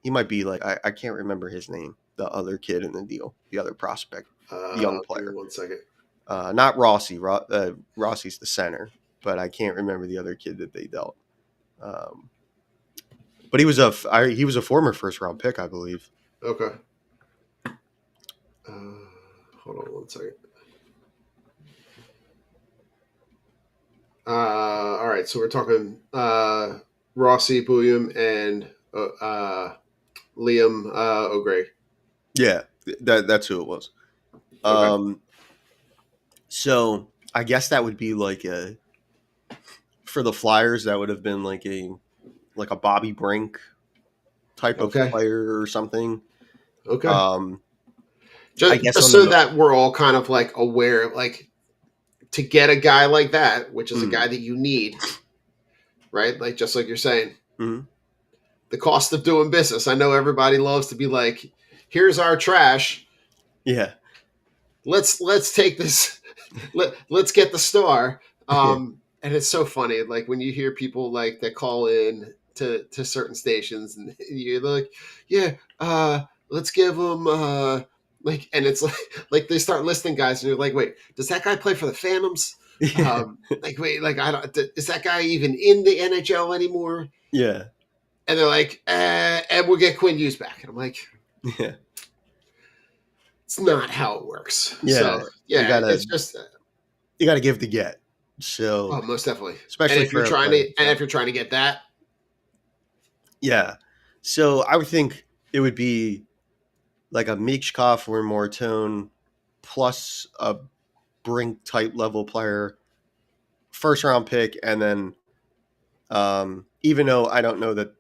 Speaker 4: He might be like I can't remember his name. The other kid in the deal, the other prospect, young
Speaker 3: Give me
Speaker 4: player.
Speaker 3: 1 second.
Speaker 4: Not Rossi. Rossi's the center, but I can't remember the other kid that they dealt. But he was a former first round pick, I believe.
Speaker 3: Okay. Hold on 1 second. All right, so we're talking Rossi, Bouillon, and Liam O'Grady.
Speaker 4: Yeah, that's who it was.
Speaker 3: Okay.
Speaker 4: So I guess that would be like for the Flyers, that would have been like a Bobby Brink type of
Speaker 3: Okay.
Speaker 4: player or something.
Speaker 3: Okay.
Speaker 4: I guess
Speaker 3: Just so that we're all kind of like aware, like to get a guy like that, which is a guy that you need, right? Like just like you're saying, the cost of doing business. I know everybody loves to be like, "Here's our trash."
Speaker 4: Yeah.
Speaker 3: let's take this. Let's get the star. And it's so funny, like when you hear people like that call in to certain stations, and you're like, yeah, let's give them like, and it's like they start listing guys, and you're like, wait, does that guy play for the Phantoms?
Speaker 4: Yeah.
Speaker 3: Like, wait, like I don't, is that guy even in the NHL anymore?
Speaker 4: Yeah.
Speaker 3: And they're like, and we'll get Quinn Hughes back, and I'm like,
Speaker 4: Yeah.
Speaker 3: it's not how it works.
Speaker 4: Yeah.
Speaker 3: So
Speaker 4: You
Speaker 3: yeah,
Speaker 4: gotta
Speaker 3: it's just
Speaker 4: give to get. So
Speaker 3: oh, most definitely. And
Speaker 4: especially
Speaker 3: if you're
Speaker 4: for a
Speaker 3: trying
Speaker 4: player.
Speaker 3: to, and if you're trying to get that,
Speaker 4: Yeah. So I would think it would be like a Michkov or Mortone plus a Brink type level player, first round pick, and then even though I don't know that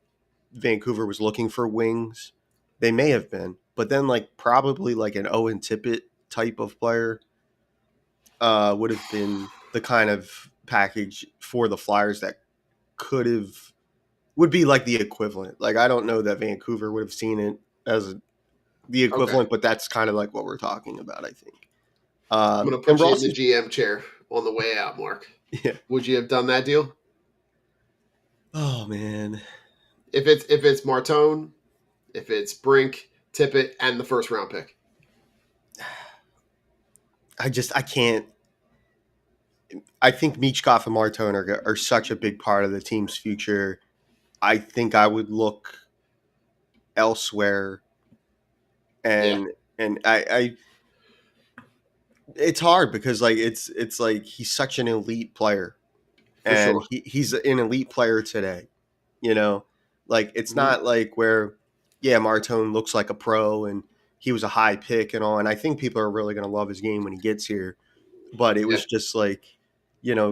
Speaker 4: Vancouver was looking for wings, they may have been, but then like probably like an Owen Tippett type of player would have been the kind of package for the Flyers that could have would be like the equivalent. Like I don't know that Vancouver would have seen it as the
Speaker 3: okay,
Speaker 4: equivalent, but that's kind of like what we're talking about, I think.
Speaker 3: I'm going to
Speaker 4: And
Speaker 3: put you in
Speaker 4: Ross
Speaker 3: the
Speaker 4: is,
Speaker 3: GM chair on the way out, Mark.
Speaker 4: yeah.
Speaker 3: Would you have done that deal
Speaker 4: Oh man,
Speaker 3: if it's Martone, if it's Brink, Tippett, and the first round pick?
Speaker 4: I can't. I think Michkov and Martone are such a big part of the team's future. I think I would look elsewhere,
Speaker 3: Yeah,
Speaker 4: and I it's hard because like it's like he's such an elite player,
Speaker 3: for
Speaker 4: and
Speaker 3: sure.
Speaker 4: he's an elite player today. You know, like it's
Speaker 3: Hmm.
Speaker 4: not like where yeah Martone looks like a pro and he was a high pick and all, and I think people are really going to love his game when he gets here. But it
Speaker 3: Yeah,
Speaker 4: was just like,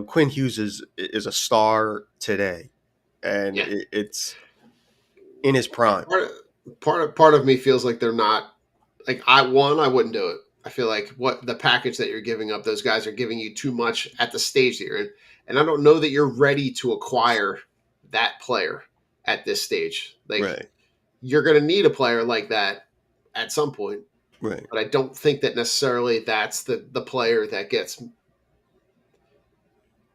Speaker 4: Quinn Hughes is a star today, and
Speaker 3: yeah.
Speaker 4: it's in his prime.
Speaker 3: Part of me feels like they're not like I wouldn't do it. I feel like what the package that you're giving up, those guys are giving you too much at the stage that you're in, and I don't know that you're ready to acquire that player at this stage. Like
Speaker 4: Right,
Speaker 3: you're going to need a player like that at some point,
Speaker 4: right.
Speaker 3: but I don't think that necessarily that's the player that gets.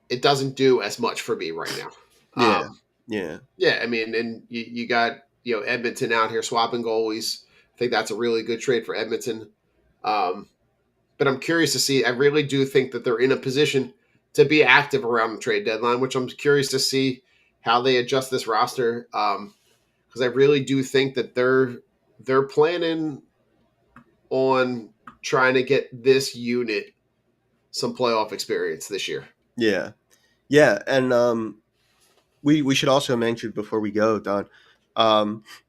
Speaker 3: It doesn't do as much for me right now.
Speaker 4: Yeah, yeah,
Speaker 3: Yeah, I mean, and you got Edmonton out here swapping goalies. I think that's a really good trade for Edmonton. Um, but I'm curious to see. I really do think that they're in a position to be active around the trade deadline, which I'm curious to see how they adjust this roster. Because I really do think that they're planning on trying to get this unit some playoff experience this year.
Speaker 4: yeah, yeah. And we should also mention before we go, Don.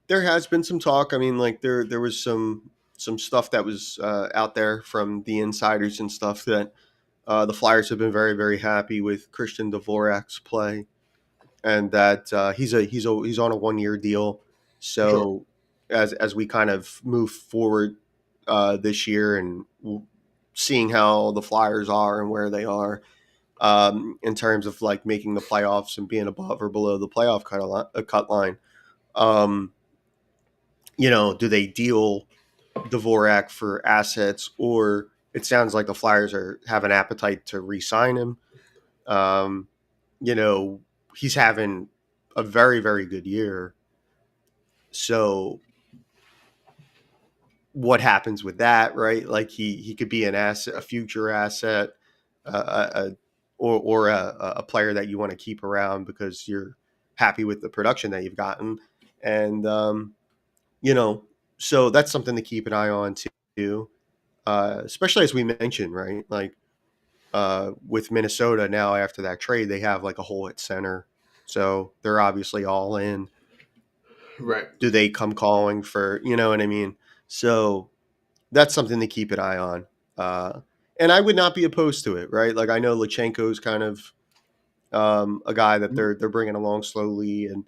Speaker 4: There has been some talk. I mean, like there was some stuff that was out there from the insiders and stuff that the Flyers have been very very happy with Christian Dvorak's play, and that he's on a 1 year deal.
Speaker 3: For sure.
Speaker 4: So as we kind of move forward this year and seeing how the Flyers are and where they are in terms of like making the playoffs and being above or below the playoff cut line. Um, do they deal Dvorak for assets, or it sounds like the Flyers have an appetite to re-sign him. Um, he's having a very very good year. So what happens with that, right? Like he could be an asset, a future asset, a or a player that you want to keep around because you're happy with the production that you've gotten, and you know, so that's something to keep an eye on too. Especially as we mentioned, right? Like with Minnesota now after that trade, they have like a hole at center, so they're obviously all in.
Speaker 3: Right.
Speaker 4: Do they come calling for you know what I mean? So that's something to keep an eye on. Uh, and I would not be opposed to it, right? Like I know Lachenko's kind of a guy that they're bringing along slowly, and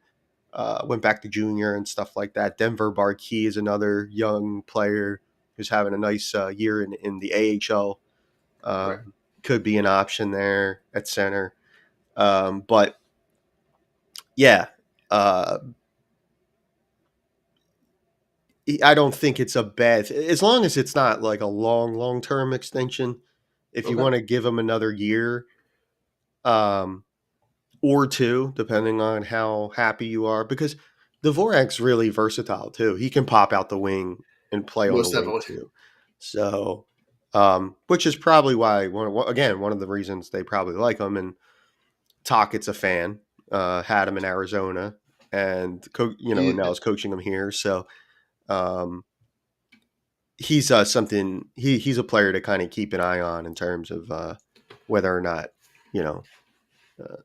Speaker 4: went back to junior and stuff like that. Denver Barkey is another young player who's having a nice year in the AHL.
Speaker 3: Right.
Speaker 4: Could be an option there at center, but yeah, uh, I don't think it's a bad as long as it's not like a long term extension. If you
Speaker 3: Okay.
Speaker 4: want to give him another year, um, or two, depending on how happy you are, because Dvorak's really versatile too. He can pop out the wing and play on the
Speaker 3: Most
Speaker 4: wing
Speaker 3: definitely.
Speaker 4: too. So, which is probably why one of the reasons they probably like him. And Tockett's a fan. Had him in Arizona, and and now is coaching him here. So, um, he's something he's a player to kind of keep an eye on in terms of whether or not you know uh,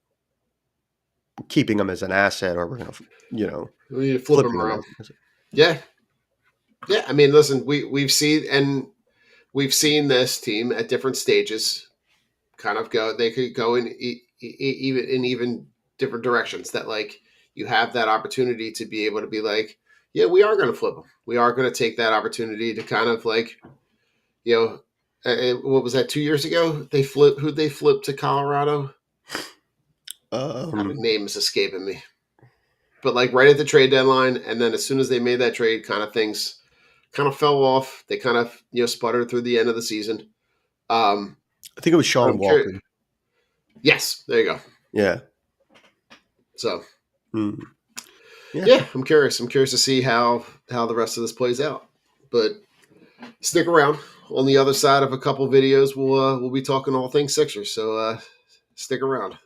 Speaker 4: keeping him as an asset, or we're gonna
Speaker 3: We need to flip him
Speaker 4: flipping him
Speaker 3: around.
Speaker 4: as
Speaker 3: Yeah. Yeah. I mean, listen, we've seen this team at different stages kind of go. They could go in even different directions. That like you have that opportunity to be able to be like, yeah, we are going to flip them. We are going to take that opportunity to kind of like, you know, what was that 2 years ago? They flipped to Colorado. God, the
Speaker 4: um,
Speaker 3: name is escaping me. But like right at the trade deadline, and then as soon as they made that trade, kind of things kind of fell off. They kind of sputtered through the end of the season. Um,
Speaker 4: I think it was
Speaker 3: but
Speaker 4: Sean
Speaker 3: I'm curious.
Speaker 4: Walker.
Speaker 3: Yes, there you go.
Speaker 4: Yeah.
Speaker 3: So
Speaker 4: Mm. Yeah.
Speaker 3: yeah, I'm curious. I'm curious to see how the rest of this plays out. But stick around. On the other side of a couple videos, we'll be talking all things Sixers. So stick around.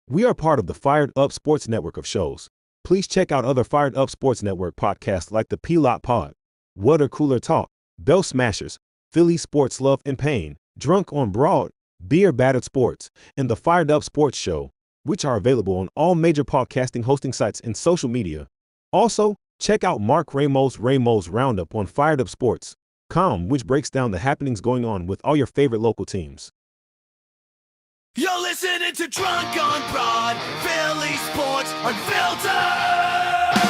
Speaker 1: We are part of the Fired Up Sports Network of shows. Please check out other Fired Up Sports Network podcasts like the P-Lot Pod, Water Cooler Talk, Bell Smashers, Philly Sports Love and Pain, Drunk on Broad, Beer Battered Sports, and the Fired Up Sports Show, which are available on all major podcasting hosting sites and social media. Also, check out Mark Ramos' Roundup on firedupsports.com, which breaks down the happenings going on with all your favorite local teams.
Speaker 2: You're listening to Drunk on Broad, Philly Sports Unfiltered.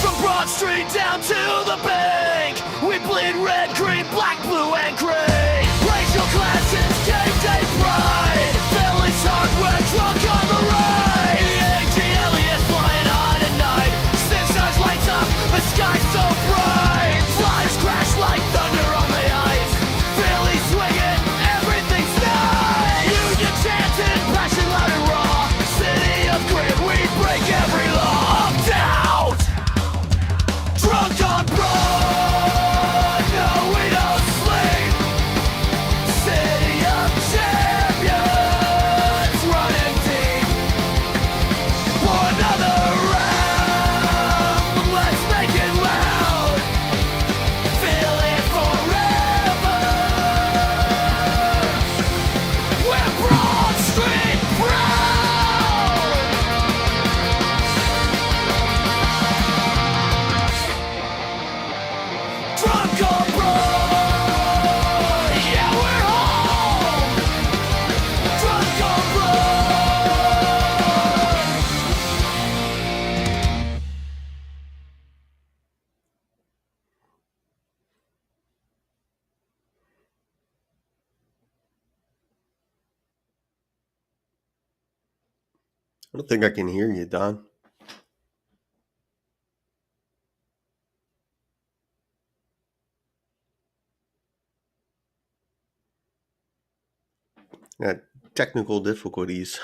Speaker 2: From Broad Street down to the bank, we bleed red, green, black, blue, and gray. Racial classes, game day pride. Philly's hardware, drunk on the ride. The aliens flying high tonight. Six stars lights up, the sky's so bright. Flies crash like thunder on the ice. Philly swinging, everything's nice. Union chanting, passion loud and raw. City of grit, we break every law. Down, drunk on broad. No, we don't sleep. City of champions, running deep. For another round, let's make it loud. Feel it forever. We're Broad Street proud. Drunk on Broad. Yeah, we're home. Drunk on Broad.
Speaker 4: I don't think I can hear you, Don. Technical difficulties.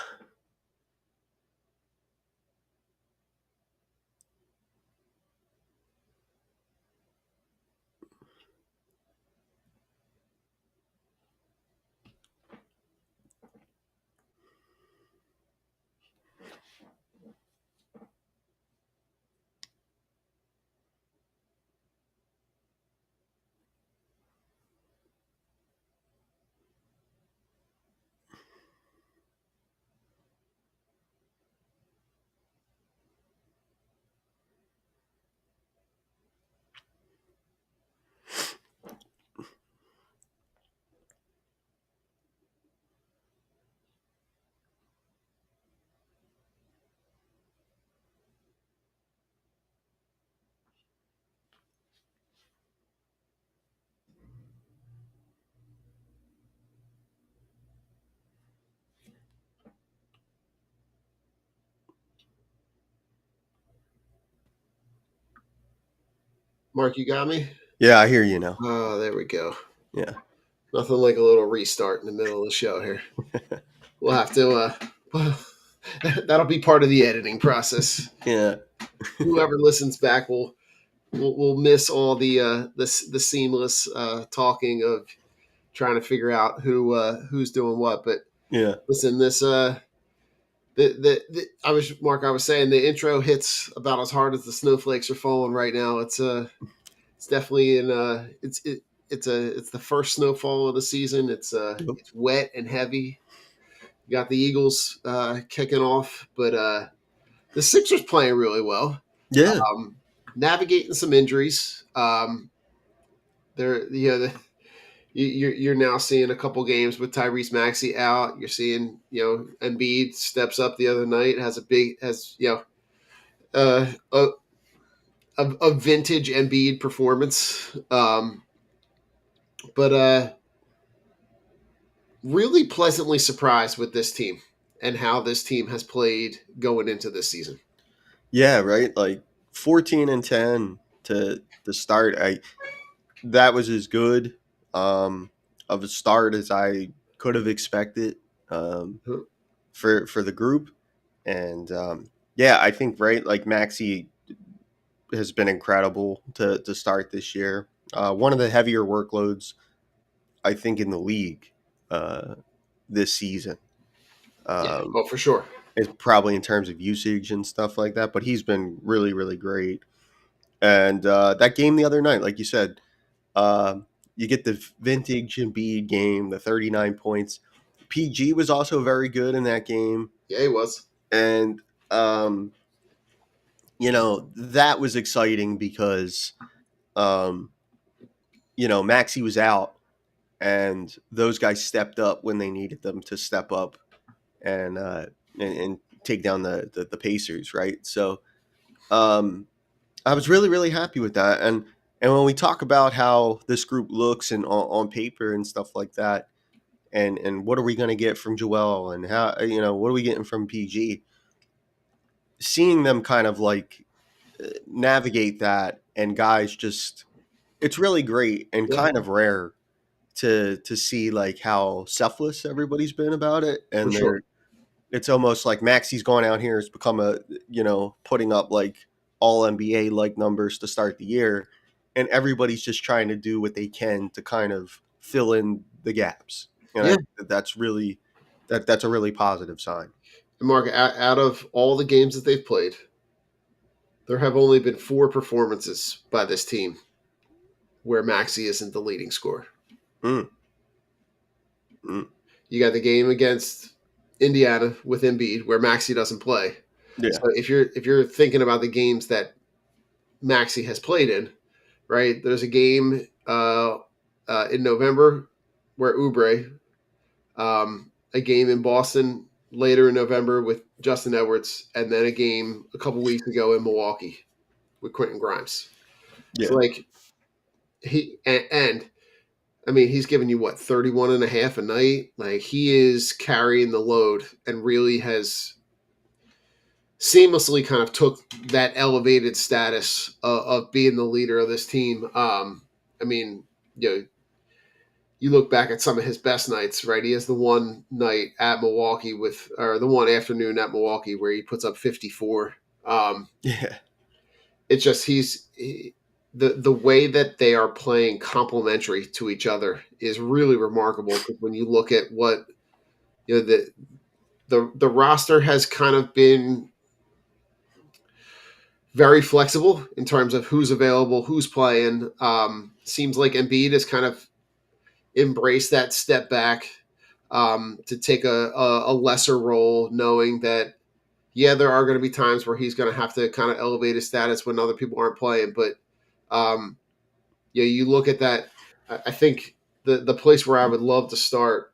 Speaker 3: Mark, you got me?
Speaker 4: Yeah, I hear you now.
Speaker 3: Oh, there we go.
Speaker 4: Yeah.
Speaker 3: Nothing like a little restart in the middle of the show here. We'll have to, that'll be part of the editing process.
Speaker 4: Yeah.
Speaker 3: Whoever listens back will miss all the seamless talking of trying to figure out who's doing what. But
Speaker 4: Yeah.
Speaker 3: listen, this I was saying the intro hits about as hard as the snowflakes are falling right now. It's definitely it's the first snowfall of the season. It's
Speaker 4: Yep.
Speaker 3: it's wet and heavy. You got the Eagles kicking off, but the Sixers playing really well.
Speaker 4: Yeah.
Speaker 3: Navigating some injuries. They're you're now seeing a couple games with Tyrese Maxey out. You're seeing Embiid steps up the other night, has a a vintage Embiid performance. But really pleasantly surprised with this team and how this team has played going into this season.
Speaker 4: Yeah, right. Like 14-10 to start. That was as good of a start as I could have expected for the group. And yeah, I think right, like Maxi has been incredible to start this year. One of the heavier workloads I think in the league this season.
Speaker 3: Yeah, oh, for sure.
Speaker 4: It's probably in terms of usage and stuff like that, but he's been really, really great. And that game the other night, like you said, you get the vintage Embiid game, the 39 points. PG was also very good in that game.
Speaker 3: Yeah, he was.
Speaker 4: And, that was exciting because, Maxi was out and those guys stepped up when they needed them to step up and take down the Pacers, right? So I was really, really happy with that. And when we talk about how this group looks and on paper and stuff like that, and what are we going to get from Joel and how what are we getting from PG? Seeing them kind of like navigate that and guys just it's really great and
Speaker 3: Yeah,
Speaker 4: kind of rare to see like how selfless everybody's been about it
Speaker 3: for
Speaker 4: and
Speaker 3: sure.
Speaker 4: it's almost like Maxi's gone out here has become putting up like all NBA like numbers to start the year, and everybody's just trying to do what they can to kind of fill in the gaps. And I
Speaker 3: Yeah.
Speaker 4: think that's really that's a really positive sign.
Speaker 3: And Mark, out of all the games that they've played, there have only been 4 performances by this team where Maxey isn't the leading scorer.
Speaker 4: Mm. Mm.
Speaker 3: You got the game against Indiana with Embiid where Maxey doesn't play.
Speaker 4: Yeah.
Speaker 3: So if you're thinking about the games that Maxey has played in, right? There's a game in November where Oubre, a game in Boston later in November with Justin Edwards, and then a game a couple weeks ago in Milwaukee with Quentin Grimes.
Speaker 4: Yeah.
Speaker 3: So like and I mean, he's giving you 31 and a half a night. Like he is carrying the load and really has seamlessly kind of took that elevated status of being the leader of this team. I mean, you look back at some of his best nights, right? He has the one night at Milwaukee or the one afternoon at Milwaukee where he puts up 54.
Speaker 4: Yeah.
Speaker 3: It's just the way that they are playing complementary to each other is really remarkable. Because when you look at what the roster has kind of been very flexible in terms of who's available, who's playing. Seems like Embiid has kind of embraced that step back to take a lesser role, knowing that there are going to be times where he's going to have to kind of elevate his status when other people aren't playing, but. You look at that. I think the place where I would love to start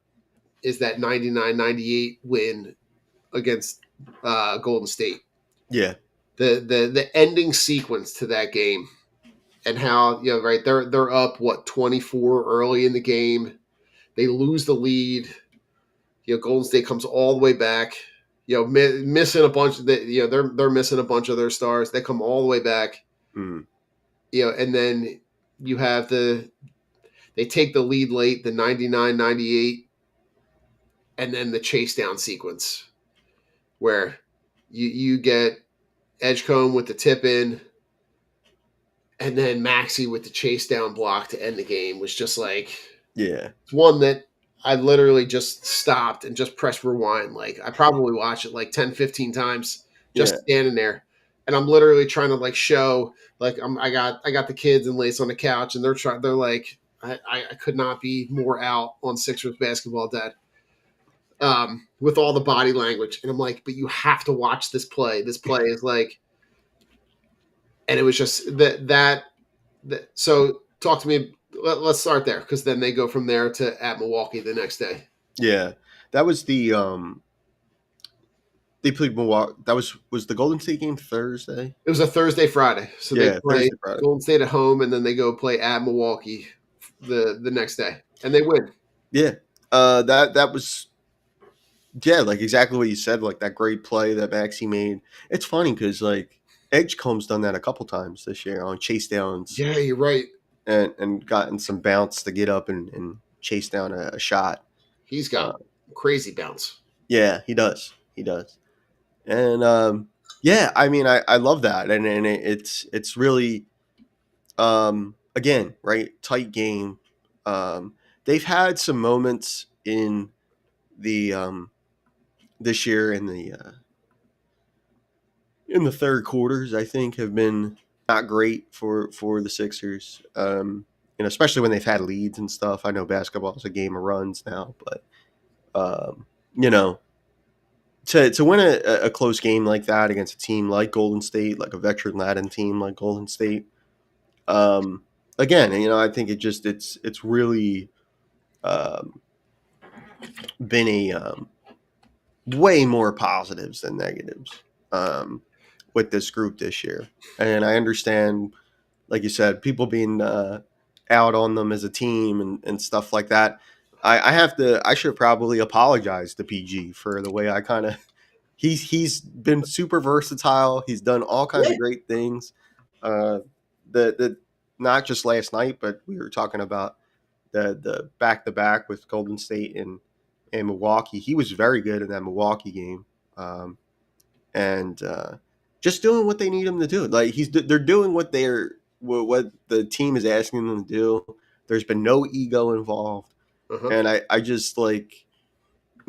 Speaker 3: is that 99-98 win against Golden State.
Speaker 4: Yeah.
Speaker 3: The ending sequence to that game and how right they're up 24 early in the game. They lose the lead. Golden State comes all the way back. Missing a bunch. They're missing a bunch of their stars. They come all the way back.
Speaker 4: Mm.
Speaker 3: and then you have they take the lead late, the 99-98, and then the chase down sequence where you get Edgecombe with the tip in, and then Maxey with the chase down block to end the game was just like
Speaker 4: Yeah.
Speaker 3: one that I literally just stopped and just pressed rewind. Like I probably watched it like 10, 15 times just
Speaker 4: Yeah.
Speaker 3: standing there. And I'm literally trying to like show like I got the kids and Lace on the couch and they're like I could not be more out on Sixers basketball, Dad. With all the body language. And I'm like, but you have to watch this play. This play is like, and it was just that. So talk to me. Let's start there because then they go from there to at Milwaukee the next day.
Speaker 4: Yeah. That was the they played Milwaukee. That was the Golden State game Thursday.
Speaker 3: It was a Thursday, Friday. So they
Speaker 4: Yeah,
Speaker 3: play
Speaker 4: Thursday, Friday.
Speaker 3: Golden State at home, and then they go play at Milwaukee the next day, and they win.
Speaker 4: Yeah. That was like exactly what you said. Like that great play that Maxey made. It's funny because like Edgecomb's done that a couple times this year on chase downs
Speaker 3: Yeah, you're right.
Speaker 4: and gotten some bounce to get up and chase down a shot.
Speaker 3: He's got crazy bounce.
Speaker 4: Yeah, he does. He does. And yeah, I mean, I love that, and it's really again, right, tight game. They've had some moments in the this year in the third quarters. I think have been not great for the Sixers. Especially when they've had leads and stuff. I know basketball is a game of runs now, but you know, to win a close game like that against a team like Golden State, like a veteran laden team like Golden State, again, I think it's really been a way more positives than negatives with this group this year. And I understand, like you said, people being out on them as a team and stuff like that. I should probably apologize to PG for the way I kind of he's been super versatile. He's done all kinds of great things. The not just last night, but we were talking about the back to back with Golden State and Milwaukee. He was very good in that Milwaukee game, and just doing what they need him to do. Like they're doing what the team is asking them to do. There's been no ego involved, and I just like,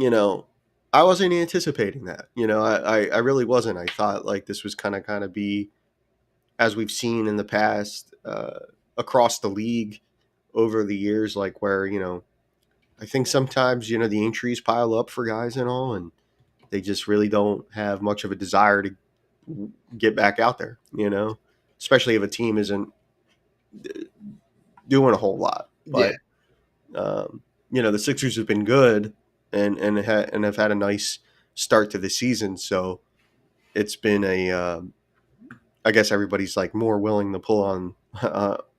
Speaker 4: I wasn't anticipating that. I really wasn't. I thought like this was kind of be, as we've seen in the past across the league over the years, like where I think sometimes the injuries pile up for guys and all, and they just really don't have much of a desire to get back out there. Especially if a team isn't doing a whole lot. But the Sixers have been good and have had a nice start to the season, so it's been I guess everybody's like more willing to pull on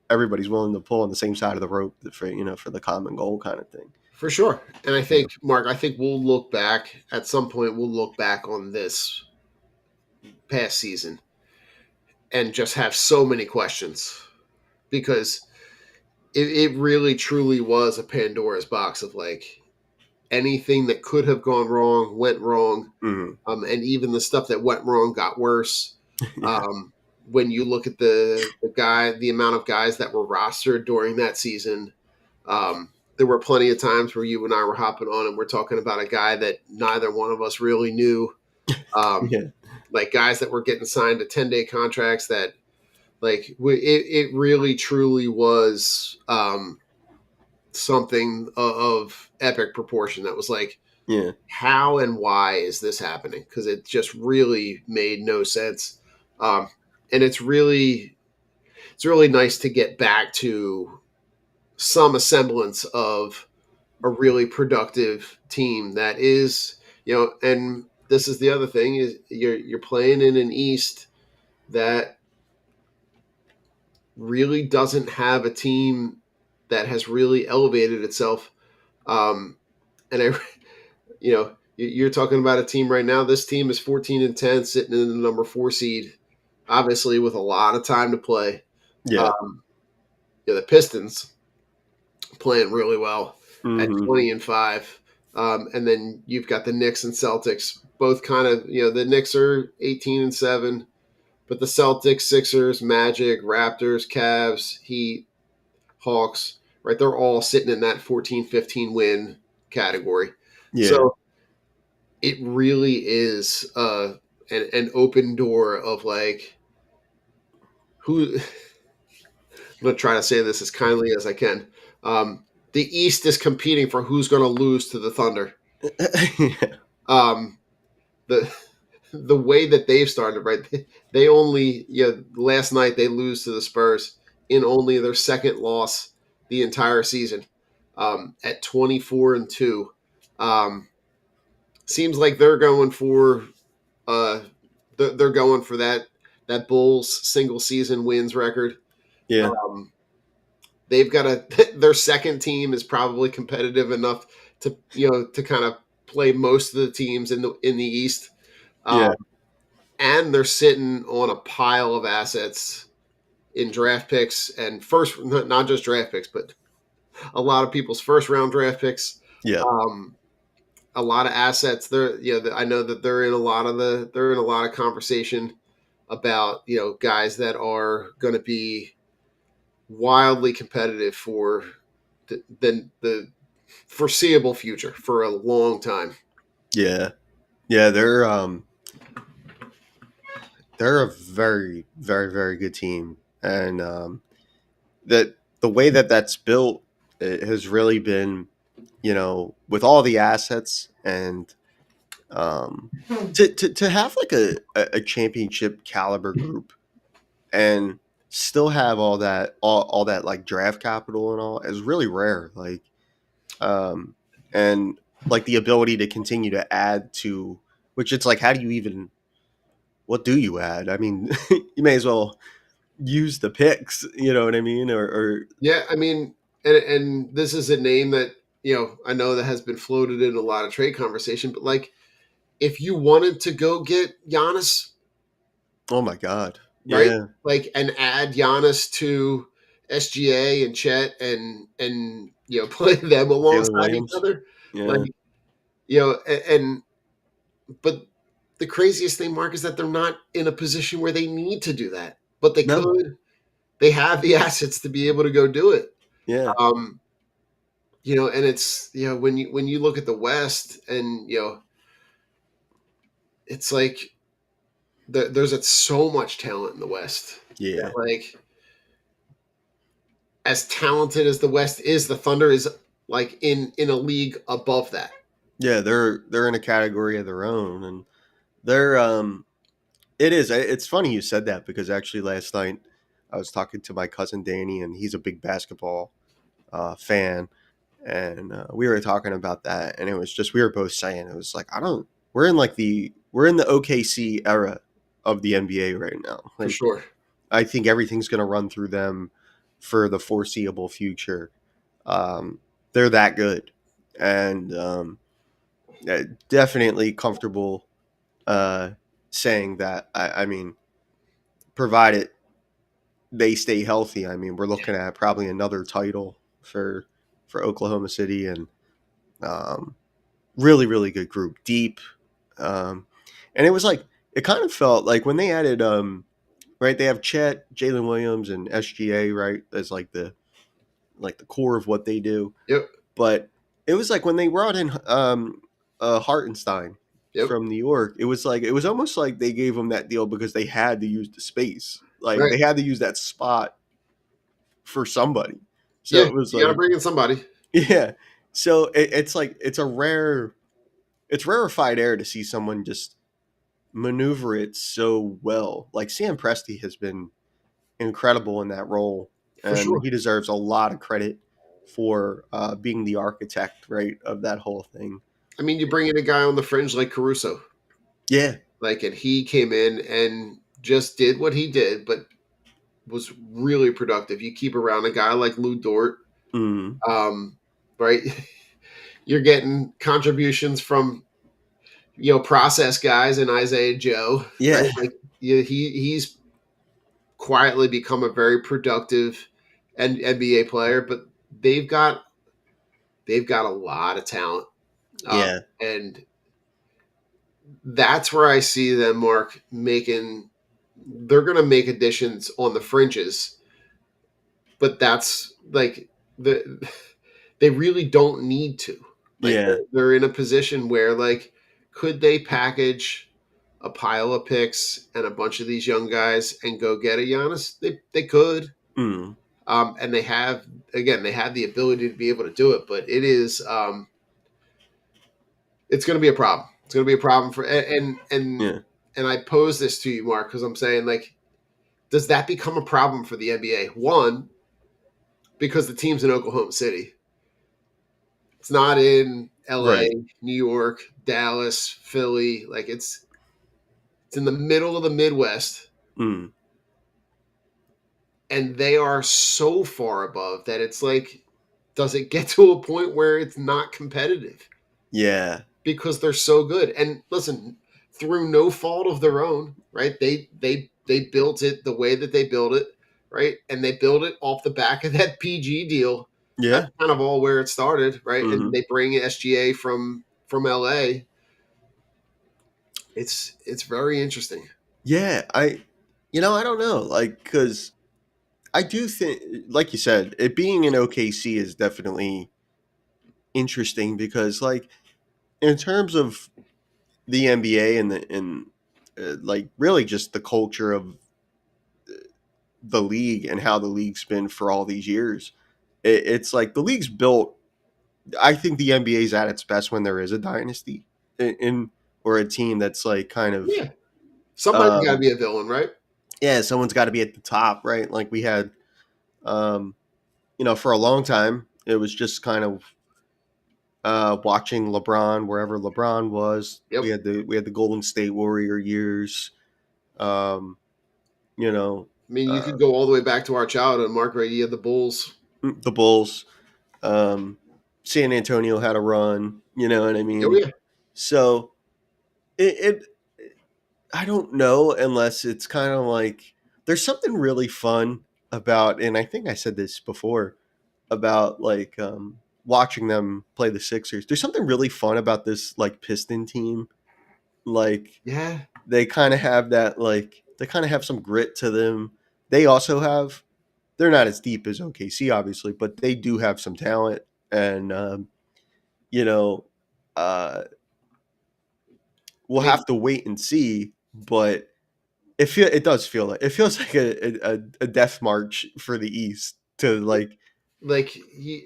Speaker 4: everybody's willing to pull on the same side of the rope for the common goal kind of thing.
Speaker 3: For sure. And I think, Mark, we'll look back at some point. We'll look back on this past season and just have so many questions because it really truly was a Pandora's box of like anything that could have gone wrong went wrong.
Speaker 4: Mm-hmm.
Speaker 3: And even the stuff that went wrong got worse. When you look at the amount of guys that were rostered during that season, there were plenty of times where you and I were hopping on and we're talking about a guy that neither one of us really knew. Like guys that were getting signed to 10-day contracts that like it really truly was something of epic proportion that was like, how and why is this happening? Because it just really made no sense. And it's really nice to get back to some semblance of a really productive team that is, and this is the other thing is you're playing in an East that really doesn't have a team that has really elevated itself. And you're talking about a team right now. This team is 14-10, sitting in the number 4 seed, obviously with a lot of time to play.
Speaker 4: Yeah.
Speaker 3: The Pistons playing really well at
Speaker 4: Hmm.
Speaker 3: 20-5. And then you've got the Knicks and Celtics, both kind of, the Knicks are 18-7, but the Celtics, Sixers, Magic, Raptors, Cavs, Heat, Hawks, right? They're all sitting in that 14-15 win category.
Speaker 4: Yeah.
Speaker 3: So it really is an open door of like who. I'm going to try to say this as kindly as I can. The East is competing for who's going to lose to the Thunder.
Speaker 4: Yeah.
Speaker 3: Um, the the way that they've started, right? They only, last night they lose to the Spurs in only their second loss the entire season, at 24-2. Seems like they're going for they're going for that Bulls single season wins record.
Speaker 4: Yeah.
Speaker 3: Um, they've got their second team is probably competitive enough to kind of play most of the teams in the East. Um,
Speaker 4: Yeah.
Speaker 3: and they're sitting on a pile of assets in draft picks and first, not just draft picks, but a lot of people's first round draft picks.
Speaker 4: Yeah.
Speaker 3: Um, a lot of assets. I know that they're in a lot of conversation about guys that are going to be wildly competitive for the foreseeable future for a long time.
Speaker 4: Yeah. Yeah. They're a very, very, very good team, and that the way that that's built, it has really been, with all the assets and to have like a championship caliber group and still have all that like draft capital and all is really rare. Like, and like the ability to continue to add to, which it's like, how do you even, what do you add? I mean, you may as well use the picks, you know what I mean? Or
Speaker 3: Yeah, I mean, and this is a name that I know that has been floated in a lot of trade conversation, but like if you wanted to go get Giannis,
Speaker 4: oh my God.
Speaker 3: right?
Speaker 4: Yeah.
Speaker 3: Like and add Giannis to SGA and Chet and play them
Speaker 4: Jalen
Speaker 3: alongside each
Speaker 4: Williams.
Speaker 3: other, like
Speaker 4: Yeah.
Speaker 3: and but the craziest thing, Mark, is that they're not in a position where they need to do that, but they
Speaker 4: No.
Speaker 3: could. They have the assets to be able to go do it.
Speaker 4: Yeah.
Speaker 3: Um, and it's when you look at the West, and it's like there's so much talent in the West.
Speaker 4: Yeah.
Speaker 3: Like as talented as the West is, the Thunder is like in a league above that.
Speaker 4: Yeah. They're in a category of their own, and they're it is. It's funny you said that because actually last night I was talking to my cousin Danny, and he's a big basketball fan, and we were talking about that, and it was just we were both saying it was like I don't. We're in the OKC era of the NBA right now.
Speaker 3: For
Speaker 4: Like
Speaker 3: sure.
Speaker 4: I think everything's going to run through them for the foreseeable future. Um, they're that good, and definitely comfortable uh, saying that. I mean, provided they stay healthy, I mean, we're looking at probably another title for Oklahoma City, and um, really, really good group, deep, and it was like it kind of felt like when they added right, they have Chet, Jalen Williams, and SGA, right, as like the core of what they do,
Speaker 3: Yep.
Speaker 4: but it was like when they brought in Hartenstein
Speaker 3: Yep.
Speaker 4: from New York, it was like it was almost like they gave him that deal because they had to use the space, like
Speaker 3: Right.
Speaker 4: they had to use that spot for somebody. So
Speaker 3: Yeah.
Speaker 4: it was
Speaker 3: You got to
Speaker 4: like,
Speaker 3: bring in somebody.
Speaker 4: yeah. So it's like it's rarefied air to see someone just maneuver it so well. Like Sam Presti has been incredible in that role,
Speaker 3: For
Speaker 4: and
Speaker 3: sure.
Speaker 4: he deserves a lot of credit for being the architect, right, of that whole thing.
Speaker 3: I mean, you bring in a guy on the fringe like Caruso,
Speaker 4: Yeah.
Speaker 3: like, and he came in and just did what he did, but was really productive. You keep around a guy like Lou Dort,
Speaker 4: Mm.
Speaker 3: right? You're getting contributions from process guys and Isaiah Joe, right?
Speaker 4: Yeah.
Speaker 3: Like he's quietly become a very productive NBA player, but they've got a lot of talent,
Speaker 4: Yeah.
Speaker 3: and that's where I see them, Mark, making. They're going to make additions on the fringes, but that's like they really don't need to. Like
Speaker 4: Yeah.
Speaker 3: they're in a position where like could they package a pile of picks and a bunch of these young guys and go get a Giannis? They could.
Speaker 4: Mm.
Speaker 3: And they have the ability to be able to do it, but it is it's going to be a problem. It's going to be a problem for
Speaker 4: Yeah.
Speaker 3: and I pose this to you, Mark, because I'm saying like, does that become a problem for the NBA? One, because the team's in Oklahoma City. It's not in LA,
Speaker 4: Right.
Speaker 3: New York, Dallas, Philly. Like it's in the middle of the Midwest,
Speaker 4: Mm.
Speaker 3: and they are so far above that it's like, does it get to a point where it's not competitive
Speaker 4: Yeah.
Speaker 3: because they're so good? And listen, through no fault of their own, right? They built it the way that they built it, right? And they built it off the back of that PG deal. That's
Speaker 4: Yeah.
Speaker 3: kind of all where it started, right? And
Speaker 4: Hmm.
Speaker 3: they bring SGA from LA. It's very interesting.
Speaker 4: Yeah. I don't know. Like, because I do think, like you said, it being in OKC is definitely interesting because, like, in terms of the NBA and like really just the culture of the league and how the league's been for all these years, it's like the league's built. I think the NBA is at its best when there is a dynasty in or a team that's like kind of
Speaker 3: Yeah, somebody's got to
Speaker 4: um,
Speaker 3: be a villain, right?
Speaker 4: yeah, someone's got to be at the top, right? Like we had, um, for a long time, it was just kind of watching LeBron wherever LeBron was.
Speaker 3: Yep.
Speaker 4: We had the Golden State Warrior years. Um, you know,
Speaker 3: I mean, you
Speaker 4: uh,
Speaker 3: could go all the way back to our childhood, Mark. Right? You had the Bulls.
Speaker 4: the Bulls. Um, San Antonio had a run. You know what I
Speaker 3: Oh
Speaker 4: mean?
Speaker 3: yeah,
Speaker 4: So it I don't know unless it's kind of like there's something really fun about, and I think I said this before about like watching them play the Sixers. There's something really fun about this like Piston team. Like
Speaker 3: yeah.
Speaker 4: they kind of have that like they kind of have some grit to them. They also have they're not as deep as OKC obviously, but they do have some talent and you know uh
Speaker 3: I
Speaker 4: we'll
Speaker 3: mean,
Speaker 4: have to wait and see, but it does feel like it feels like a death march for the East to like
Speaker 3: like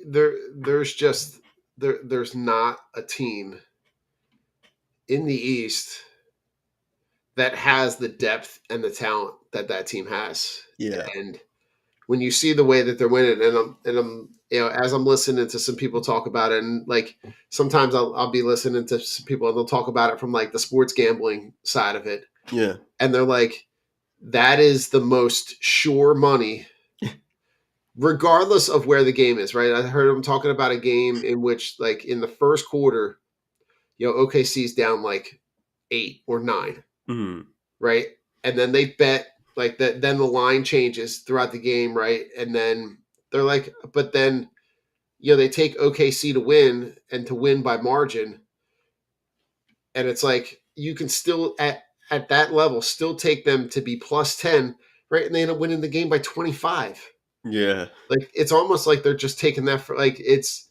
Speaker 3: there's just there's not a team in the East that has the depth and the talent that that team has.
Speaker 4: yeah,
Speaker 3: And when you see the way that they're winning, and I'm as I'm listening to some people talk about it, and like sometimes I'll be listening to some people and they'll talk about it from like the sports gambling side of it,
Speaker 4: yeah,
Speaker 3: and they're like, that is the most sure money, regardless of where the game is. Right? I heard them talking about a game in which like in the first quarter, OKC's down like 8 or 9,
Speaker 4: mm,
Speaker 3: right? And then they bet like that. Then the line changes throughout the game, right? And then they're like, but then they take OKC to win and to win by margin, and it's like you can still at that level still take them to be +10, right? And they end up winning the game by 25.
Speaker 4: yeah,
Speaker 3: Like it's almost like they're just taking that for like it's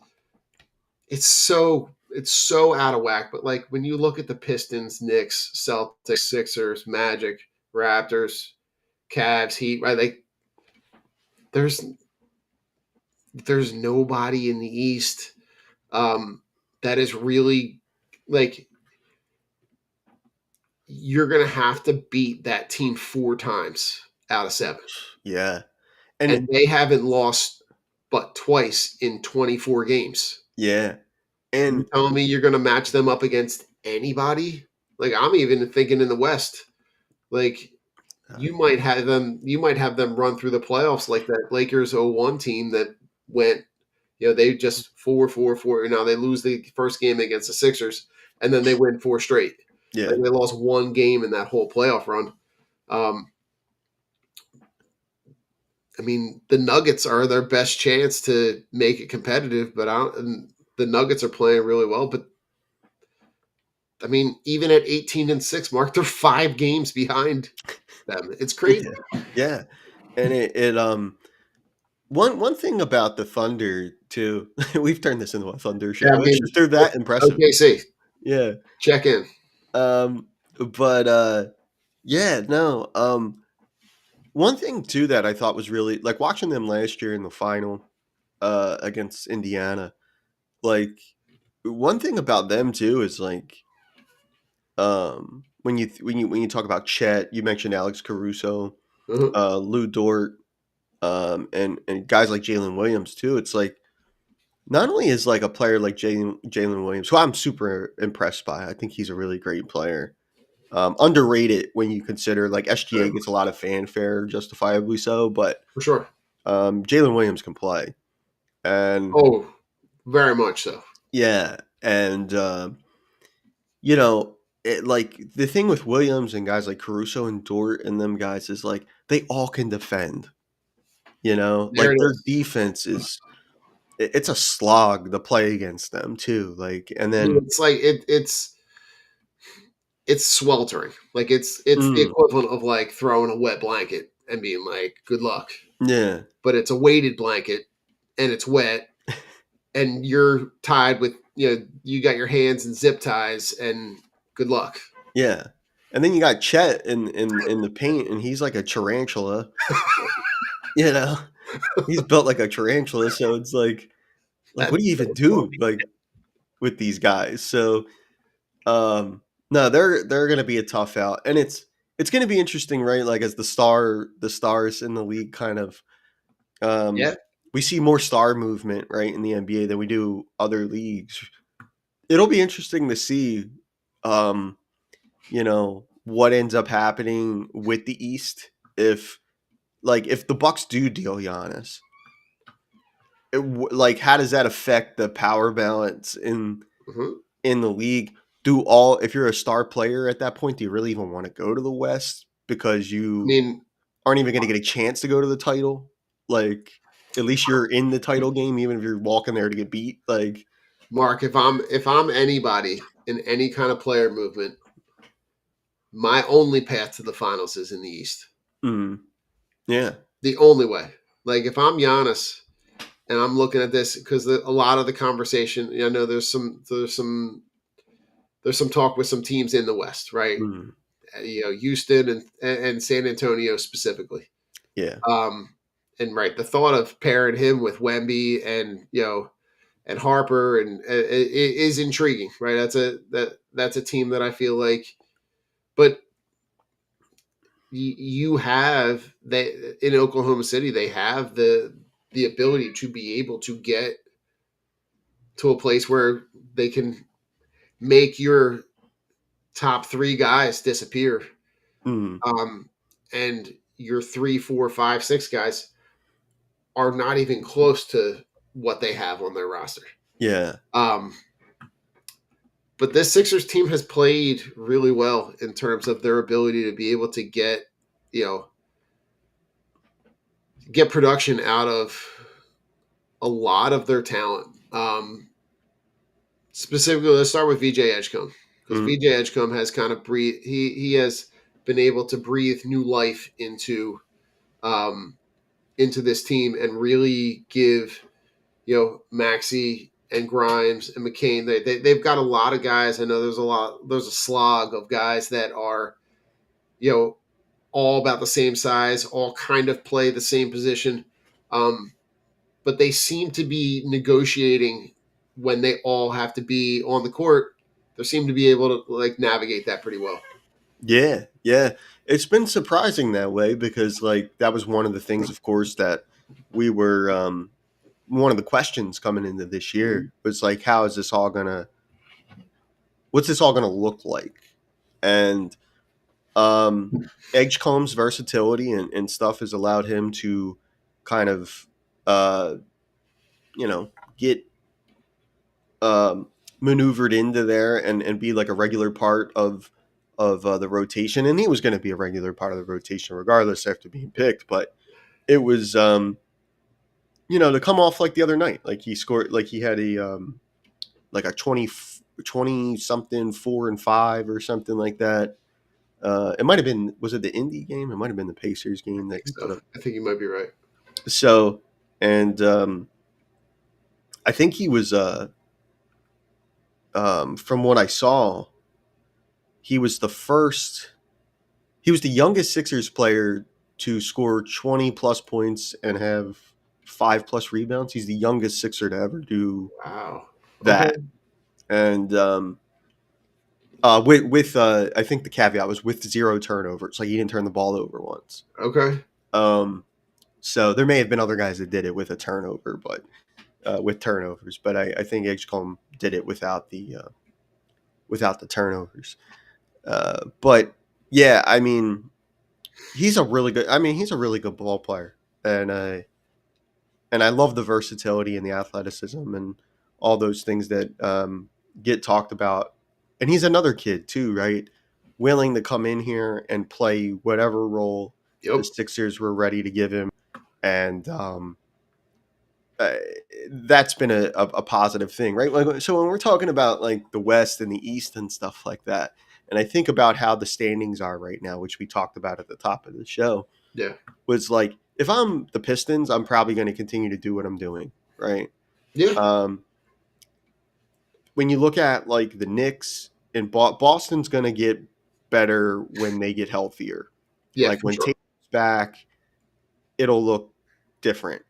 Speaker 3: so out of whack. But like when you look at the Pistons, Knicks, Celtics, Sixers, Magic, Raptors, Cavs, Heat, right? Like there's there's nobody in the East that is really like you're gonna have to beat that team 4 times out of 7,
Speaker 4: yeah,
Speaker 3: and
Speaker 4: and
Speaker 3: they haven't lost but twice in 24 games.
Speaker 4: yeah,
Speaker 3: You
Speaker 4: and
Speaker 3: telling me you're gonna match them up against anybody? Like I'm even thinking in the West, like you might have them run through the playoffs like that Lakers '01 team that went, they just 4-4-4. Now they lose the first game against the Sixers, and then they win 4 straight.
Speaker 4: yeah,
Speaker 3: Like they lost one game in that whole playoff run. Um, I mean, the Nuggets are their best chance to make it competitive, but and the Nuggets are playing really well. But I mean, even at 18-6, Mark, they're 5 games behind them. It's crazy.
Speaker 4: Yeah. And one thing about the Thunder too, we've turned this into a Thunder
Speaker 3: Yeah, I
Speaker 4: show. It's
Speaker 3: mean,
Speaker 4: just they're that impressive.
Speaker 3: OKC,
Speaker 4: Yeah.
Speaker 3: check in.
Speaker 4: But yeah, no. One thing too that I thought was really like watching them last year in the final against Indiana. Like one thing about them too is like when you talk about Chet, you mentioned Alex Caruso,
Speaker 3: Mhm,
Speaker 4: Lou Dort, and guys like Jalen Williams too. It's like not only is like a player like Jalen Williams, who I'm super impressed by. I think he's a really great player. Underrated when you consider like SGA gets a lot of fanfare, justifiably so, but
Speaker 3: for sure.
Speaker 4: Jalen Williams can play, and
Speaker 3: Oh, very much so.
Speaker 4: yeah, and you know, like the thing with Williams and guys like Caruso and Dort and them guys is like they all can defend. You know,
Speaker 3: There
Speaker 4: like
Speaker 3: it
Speaker 4: their
Speaker 3: is.
Speaker 4: defense is it's a slog to play against them too. Like, and
Speaker 3: I mean,
Speaker 4: then
Speaker 3: it's like it's sweltering. Like it's the
Speaker 4: mm,
Speaker 3: equivalent of like throwing a wet blanket and being like, "Good luck."
Speaker 4: yeah,
Speaker 3: But it's a weighted blanket and it's wet and you're tied with you got your hands in zip ties and good luck.
Speaker 4: yeah, and then you got Chet in the paint, and he's like a tarantula. You know, he's built like a tarantula, so it's like what do you
Speaker 3: That's
Speaker 4: even
Speaker 3: so
Speaker 4: do
Speaker 3: funny.
Speaker 4: like with these guys? So no, they're gonna be a tough out, and it's gonna be interesting, right? Like as the stars in the league kind of
Speaker 3: Yeah.
Speaker 4: we see more star movement right in the NBA than we do other leagues. It'll be interesting to see, um, what ends up happening with the East if if the Bucks do deal Giannis. Like how does that affect the power balance
Speaker 3: Hmm.
Speaker 4: in the league? Do all if you're a star player at that point, do you really even want to go to the West because
Speaker 3: I
Speaker 4: you
Speaker 3: mean,
Speaker 4: aren't even going to get a chance to go to the title? Like at least you're in the title game, even if you're walking there to get beat. Like,
Speaker 3: Mark, if I'm anybody in any kind of player movement, my only path to the finals is in the East.
Speaker 4: mm, yeah,
Speaker 3: The only way. Like if I'm Giannis and I'm looking at this because a lot of the conversation, I know there's some talk with some teams in the West, right?
Speaker 4: mm,
Speaker 3: Houston and San Antonio specifically.
Speaker 4: yeah,
Speaker 3: Um, and right, the thought of pairing him with Wemby and and Harper and is intriguing, right? That's a team that I feel like, but you have they in Oklahoma City, they have the ability to be able to get to a place where they can make your top three guys disappear,
Speaker 4: mm,
Speaker 3: um, and your 3, 4, 5, 6 guys are not even close to what they have on their roster.
Speaker 4: yeah,
Speaker 3: Um, but this Sixers team has played really well in terms of their ability to be able to you know, get production out of a lot of their talent. Specifically, let's start with VJ Edgecombe because
Speaker 4: mm,
Speaker 3: VJ Edgecombe has kind of breathed. He has been able to breathe new life um, into this team and really give Maxey and Grimes and McCain. They've got a lot of guys. I know there's a slog of guys that are you know all about the same size, all kind of play the same position. Um, but they seem to be negotiating when they all have to be on the court. They seem to be able to like navigate that pretty well.
Speaker 4: yeah, yeah. It's been surprising that way because like that was one of the things, of course, that we were one of the questions coming into this year was like, how is this all gonna what's this all gonna look like? And Edgecomb's versatility and stuff has allowed him to kind of uh, get um, maneuvered into there and be like a regular part of the rotation. And he was going to be a regular part of the rotation regardless after being picked. But it was to come off like the other night, like he scored, like he had a like a 20 something 4-5 or something like that. It might have been, was it the Indy game? It might have been the Pacers game
Speaker 3: I
Speaker 4: that
Speaker 3: think
Speaker 4: he put
Speaker 3: so.
Speaker 4: up.
Speaker 3: I think you might be right.
Speaker 4: So, and I think he was from what I saw, he was the first. He was the youngest Sixers player to score 20 plus points and have 5 plus rebounds. He's the youngest Sixer to ever do
Speaker 3: Wow. Okay.
Speaker 4: that. And with I think the caveat was with 0 turnovers. Like he didn't turn the ball over once.
Speaker 3: Okay.
Speaker 4: So there may have been other guys that did it with a turnover, but with turnovers. But I think Edgecombe did it without the turnovers. But yeah, I mean, he's a really good. I mean, he's a really good ball player, and I love the versatility and the athleticism and all those things that get talked about. And he's another kid too, right? Willing to come in here and play whatever role the
Speaker 3: Yep.
Speaker 4: Sixers were ready to give him, and uh, that's been a positive thing, right? Like, so when we're talking about like the West and the East and stuff like that, and I think about how the standings are right now, which we talked about at the top of the show,
Speaker 3: Yeah.
Speaker 4: was like, if I'm the Pistons, I'm probably going to continue to do what I'm doing, right?
Speaker 3: Yeah.
Speaker 4: When you look at like the Knicks and Boston's going to get better when they get healthier.
Speaker 3: Yeah,
Speaker 4: Like
Speaker 3: for
Speaker 4: when
Speaker 3: sure.
Speaker 4: Tatum's back, it'll look different.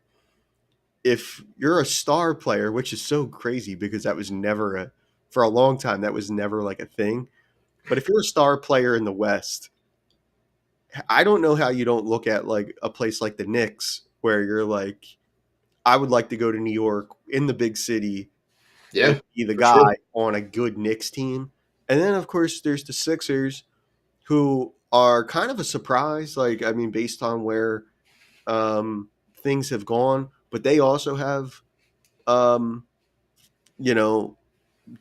Speaker 4: If you're a star player, which is so crazy because that was never for a long time, that was never like a thing. But if you're a star player in the West, I don't know how you don't look at like a place like the Knicks where you're like, I would like to go to New York in the big city and
Speaker 3: Yeah,
Speaker 4: be the
Speaker 3: for sure.
Speaker 4: guy on a good Knicks team. And then, of course, there's the Sixers who are kind of a surprise. Like, I mean, based on where things have gone, but they also have, um, you know,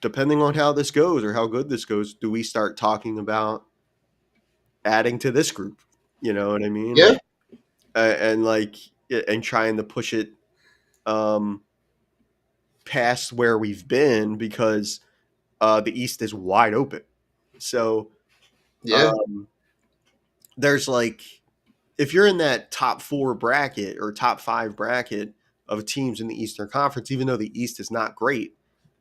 Speaker 4: depending on how this goes or how good this goes, do we start talking about adding to this group? You know what I mean?
Speaker 3: Yeah.
Speaker 4: And like, and trying to push it um, past where we've been because the East is wide open. So
Speaker 3: Yeah.
Speaker 4: um, there's like, if you're in that top 4 bracket or top 5 bracket of teams in the Eastern Conference, even though the East is not great,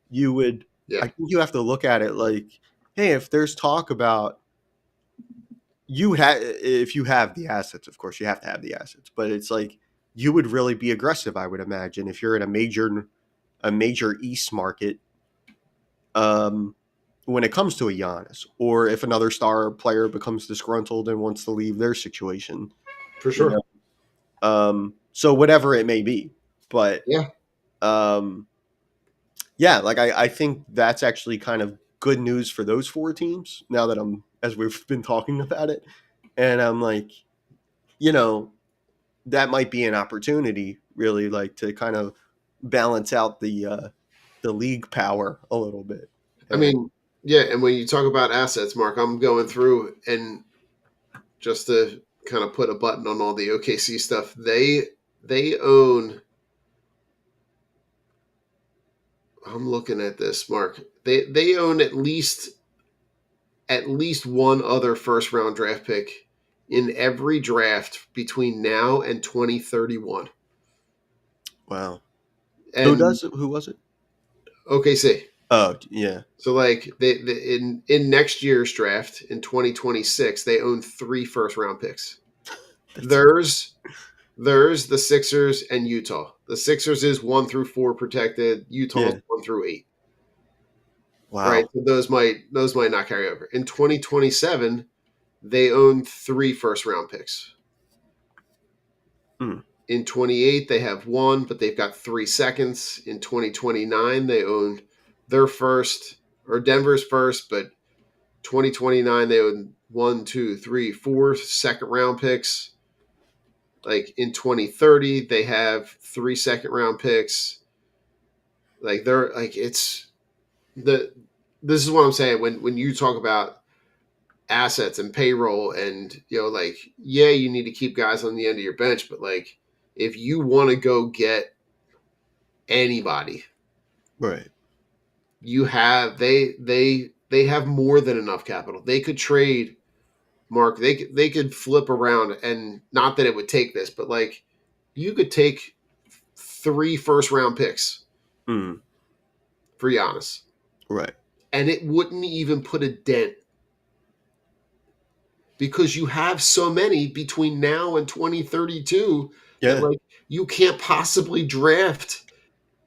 Speaker 4: you would,
Speaker 3: Yeah.
Speaker 4: I think you have to look at it like, hey, if there's talk about you have, if you have the assets, of course you have to have the assets, but it's like you would really be aggressive, I would imagine, if you're in a major East market. When it comes to a Giannis, or if another star player becomes disgruntled and wants to leave their situation,
Speaker 3: For
Speaker 4: you
Speaker 3: sure.
Speaker 4: know. So whatever it may be, but
Speaker 3: Yeah.
Speaker 4: um, yeah, like I think that's actually kind of good news for those 4 teams. Now that as we've been talking about it, and I'm like, you know, that might be an opportunity, really, like to kind of balance out the league power a little bit.
Speaker 3: I
Speaker 4: And
Speaker 3: mean, yeah, and when you talk about assets, Mark, I'm going through and just to kind of put a button on all the OKC stuff, they own. I'm looking at this, Mark. They own at least one other first round draft pick in every draft between now and 2031.
Speaker 4: wow,
Speaker 3: And
Speaker 4: who was it?
Speaker 3: OKC.
Speaker 4: Oh yeah,
Speaker 3: So like in next year's draft in 2026, they own 3 first round picks.
Speaker 4: that's
Speaker 3: There's the Sixers and Utah. The Sixers is 1 through 4 protected. Utah's
Speaker 4: yeah,
Speaker 3: 1 through 8. Right.
Speaker 4: wow.
Speaker 3: So those might not carry over. In 2027, they own 3 first round picks.
Speaker 4: Hmm.
Speaker 3: In 28, they have 1, but they've got 3 seconds. In 2029, they own their first or Denver's first, but 2029 they own 1, 2, 3, 4 second round picks. Like in 2030, they have 3 second round picks. Like they're like it's the this is what I'm saying when you talk about assets and payroll and like yeah, you need to keep guys on the end of your bench, but like if you want to go get anybody,
Speaker 4: Right.
Speaker 3: you have they have more than enough capital. They could trade, Mark. They could flip around, and not that it would take this, but like you could take 3 first-round picks
Speaker 4: Mm.
Speaker 3: for Giannis,
Speaker 4: Right.
Speaker 3: and it wouldn't even put a dent because you have so many between now and 2032 that
Speaker 4: Yeah.
Speaker 3: like you can't possibly draft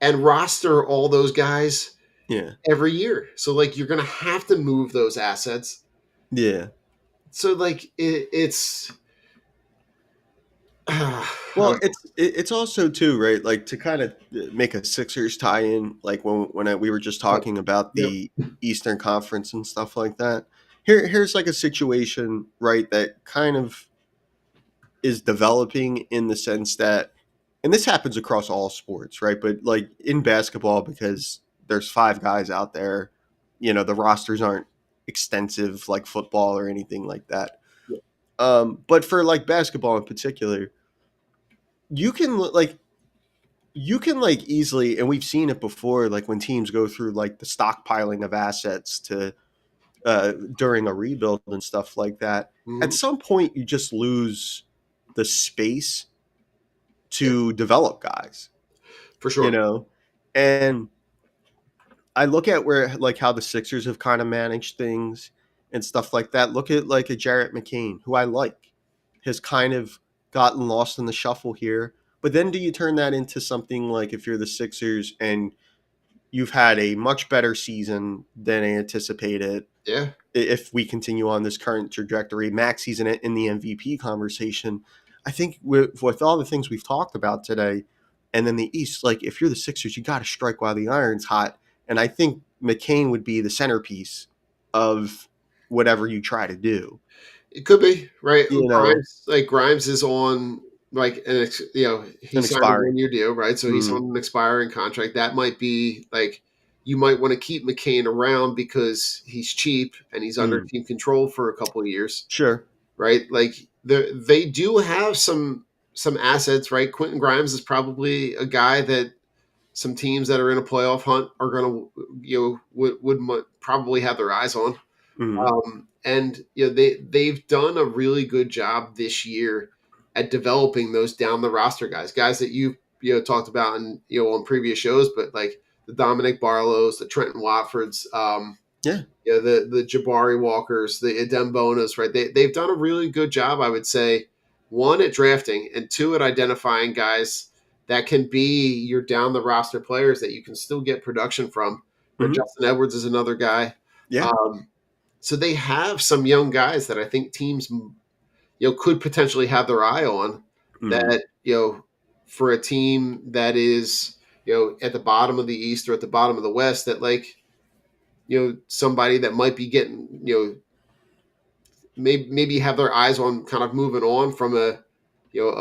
Speaker 3: and roster all those guys
Speaker 4: Yeah.
Speaker 3: every year. So like you're going to have to move those assets.
Speaker 4: Yeah.
Speaker 3: So like it's
Speaker 4: Well, it's also too, right? Like to kind of make a Sixers tie-in, like we were just talking about
Speaker 3: yep,
Speaker 4: the Eastern Conference and stuff like that. Here's like a situation, right, that kind of is developing in the sense that, and this happens across all sports, right? But like in basketball, because there's 5 guys out there, the rosters aren't extensive like football or anything like that.
Speaker 3: yep,
Speaker 4: But for like basketball in particular, you can like easily, and we've seen it before, like when teams go through like the stockpiling of assets to during a rebuild and stuff like that. At
Speaker 3: mhm,
Speaker 4: some point, you just lose the space
Speaker 3: yep,
Speaker 4: to develop guys,
Speaker 3: for
Speaker 4: you
Speaker 3: sure.
Speaker 4: know, and I look at where like how the Sixers have kind of managed things and stuff like that. Look at like a Jarrett McCain, who I like, has kind of gotten lost in the shuffle here. But then do you turn that into something like if you're the Sixers and you've had a much better season than anticipated,
Speaker 3: Yeah,
Speaker 4: if we continue on this current trajectory, Max season in the MVP conversation, I think with all the things we've talked about today, and then the East, like if you're the Sixers, you got to strike while the iron's hot. And I think McCain would be the centerpiece of whatever you try to do.
Speaker 3: it could be right.
Speaker 4: You know,
Speaker 3: Grimes is on like he
Speaker 4: an
Speaker 3: signed a
Speaker 4: expiring.
Speaker 3: 1-year deal, right? So he's
Speaker 4: Mm,
Speaker 3: on an expiring contract. That might be like you might want to keep McCain around because he's cheap and he's under
Speaker 4: mm,
Speaker 3: team control for a couple of years,
Speaker 4: sure.
Speaker 3: right? Like they do have some assets, right? Quentin Grimes is probably a guy that some teams that are in a playoff hunt are going to would probably have their eyes on.
Speaker 4: Mm,
Speaker 3: And they've done a really good job this year at developing those down the roster guys that talked about in on previous shows, but like the Dominic Barlows, the Trenton Watfords,
Speaker 4: yeah.
Speaker 3: the Jabari Walkers, the Adem Bonas, right? They've done a really good job, I would say, one at drafting and two at identifying guys that can be your down the roster players that you can still get production from. Right?
Speaker 4: Mm,
Speaker 3: Justin Edwards is another guy.
Speaker 4: yeah.
Speaker 3: Um, so they have some young guys that I think teams could potentially have their eye on.
Speaker 4: Mm,
Speaker 3: That for a team that is at the bottom of the East or at the bottom of the West, that like somebody that might be getting maybe have their eyes on kind of moving on from a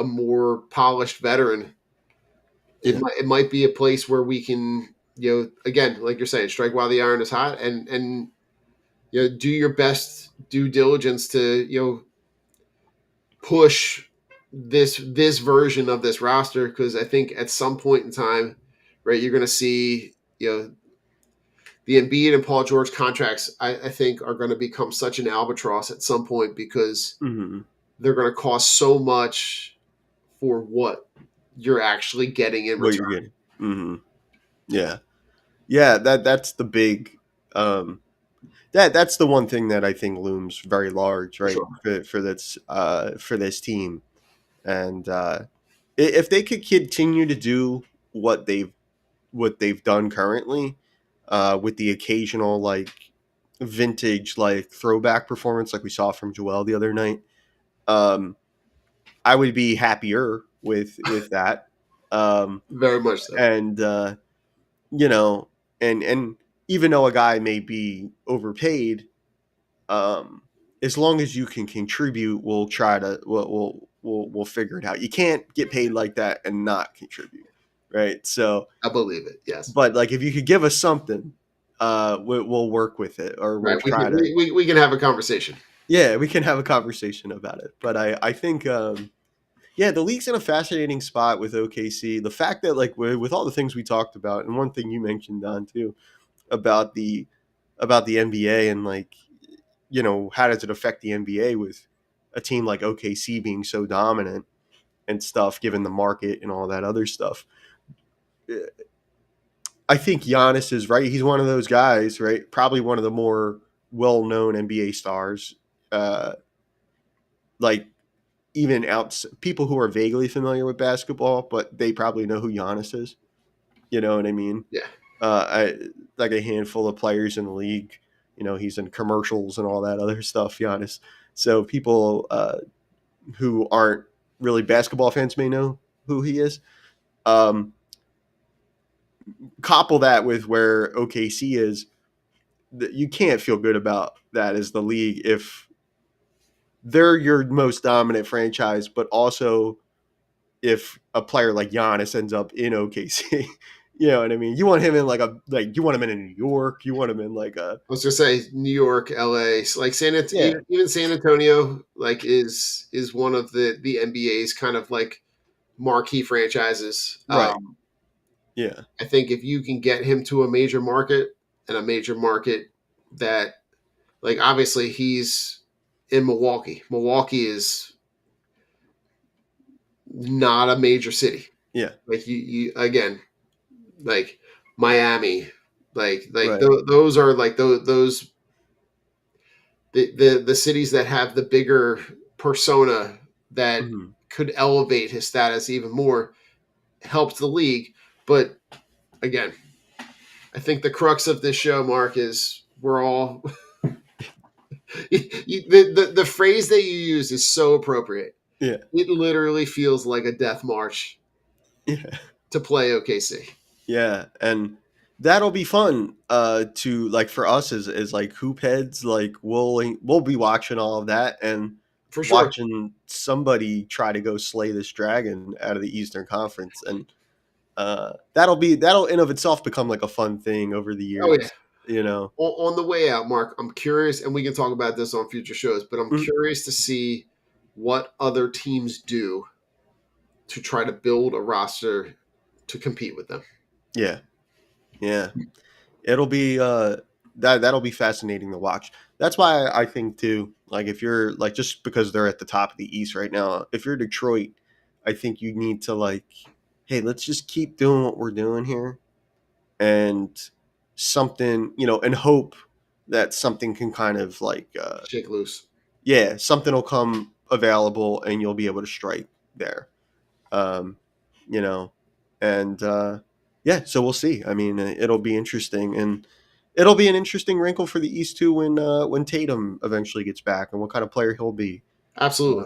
Speaker 3: more polished veteran.
Speaker 4: yeah.
Speaker 3: It might be a place where we can again, like you're saying, strike while the iron is hot and do your best due diligence to push this version of this roster, because I think at some point in time, right, you're going to see the Embiid and Paul George contracts. I think are going to become such an albatross at some point because
Speaker 4: Mm,
Speaker 3: they're going to cost so much for what you're actually getting in
Speaker 4: what
Speaker 3: return.
Speaker 4: you're getting. Mm, yeah. Yeah. That's the big. Um, that's the one thing that I think looms very large,
Speaker 3: For
Speaker 4: right,
Speaker 3: sure.
Speaker 4: for this team, and if they could continue to do what they've done currently, with the occasional like vintage like throwback performance like we saw from Joel the other night, um, I would be happier with that, um,
Speaker 3: Very much so.
Speaker 4: and you know, and even though a guy may be overpaid, um, as long as you can contribute, we'll try to we'll figure it out. You can't get paid like that and not contribute, right? So,
Speaker 3: I believe it. Yes.
Speaker 4: but like if you could give us something, we'll work with it, or we'll
Speaker 3: Right. We
Speaker 4: try
Speaker 3: can
Speaker 4: to.
Speaker 3: we can have a conversation.
Speaker 4: Yeah, we can have a conversation about it. But I think Yeah, the league's in a fascinating spot with OKC. The fact that like with all the things we talked about, and one thing you mentioned, Don, too, about the NBA and like how does it affect the NBA with a team like OKC being so dominant and stuff, given the market and all that other stuff. I think Giannis is right. He's one of those guys, right? Probably one of the more well-known NBA stars. Uh, like even out people who are vaguely familiar with basketball, but they probably know who Giannis is. You know what I mean?
Speaker 3: Yeah.
Speaker 4: I like a handful of players in the league. He's in commercials and all that other stuff. Giannis. So people who aren't really basketball fans may know who he is. Um, Couple that with where OKC is, you can't feel good about that as the league if they're your most dominant franchise, but also if a player like Giannis ends up in OKC. You know what I mean? You want him in you want him in New York. You want him in like a.
Speaker 3: I was gonna say New York, LA, like
Speaker 4: Yeah.
Speaker 3: even San Antonio, like is one of the NBA's kind of like marquee franchises.
Speaker 4: Right. Yeah.
Speaker 3: I think if you can get him to a major market and a major market that, like, obviously he's in Milwaukee. Milwaukee is not a major city.
Speaker 4: Yeah.
Speaker 3: Like you again, like Miami,
Speaker 4: Right.
Speaker 3: those are like those the cities that have the bigger persona that
Speaker 4: Mhm.
Speaker 3: could elevate his status even more, helped the league. But again, I think the crux of this show, Mark, is we're all the phrase that you use is so appropriate.
Speaker 4: Yeah.
Speaker 3: It literally feels like a death march
Speaker 4: Yeah.
Speaker 3: to play OKC.
Speaker 4: Yeah. And that'll be fun to like for us as like hoop heads. Like we'll be watching all of that and
Speaker 3: For sure.
Speaker 4: watching somebody try to go slay this dragon out of the Eastern Conference. And that'll in of itself become like a fun thing over the
Speaker 3: Oh yeah.
Speaker 4: years. You know.
Speaker 3: On the way out, Mark, I'm curious, and we can talk about this on future shows, but I'm
Speaker 4: Mhm.
Speaker 3: curious to see what other teams do to try to build a roster to compete with them.
Speaker 4: Yeah. Yeah. It'll be that'll be fascinating to watch. That's why I think too, like if you're like just because they're at the top of the East right now, if you're Detroit, I think you need to like, hey, let's just keep doing what we're doing here and something, and hope that something can kind of like
Speaker 3: Shake loose.
Speaker 4: yeah, something will come available and you'll be able to strike there. Um, you know, and yeah, so we'll see. I mean, it'll be interesting, and it'll be an interesting wrinkle for the East too when Tatum eventually gets back and what kind of player he'll be. Uh,
Speaker 3: Absolutely.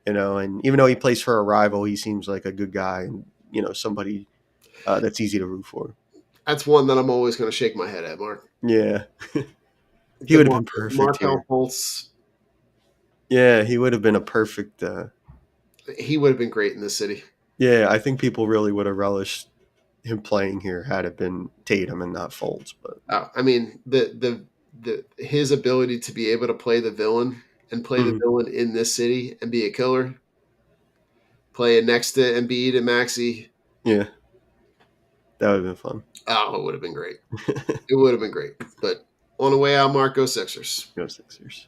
Speaker 4: and even though he plays for a rival, he seems like a good guy and somebody that's easy to root for.
Speaker 3: That's one that I'm always going to shake my head at, Mark.
Speaker 4: Yeah, he
Speaker 3: The
Speaker 4: would have been perfect
Speaker 3: Markel
Speaker 4: here.
Speaker 3: Fultz,
Speaker 4: Yeah, he would have been a perfect.
Speaker 3: he would have been great in this city.
Speaker 4: Yeah, I think people really would have relished him playing here had it been Tatum and not Fultz. But
Speaker 3: I mean, the his ability to be able to play the villain and play the
Speaker 4: Mhm.
Speaker 3: villain in this city and be a killer, playing next to Embiid and Maxey,
Speaker 4: Yeah, that would have been fun.
Speaker 3: oh, it would have been great. It would have been great. But on the way out, Mark, go Sixers.
Speaker 4: Go Sixers.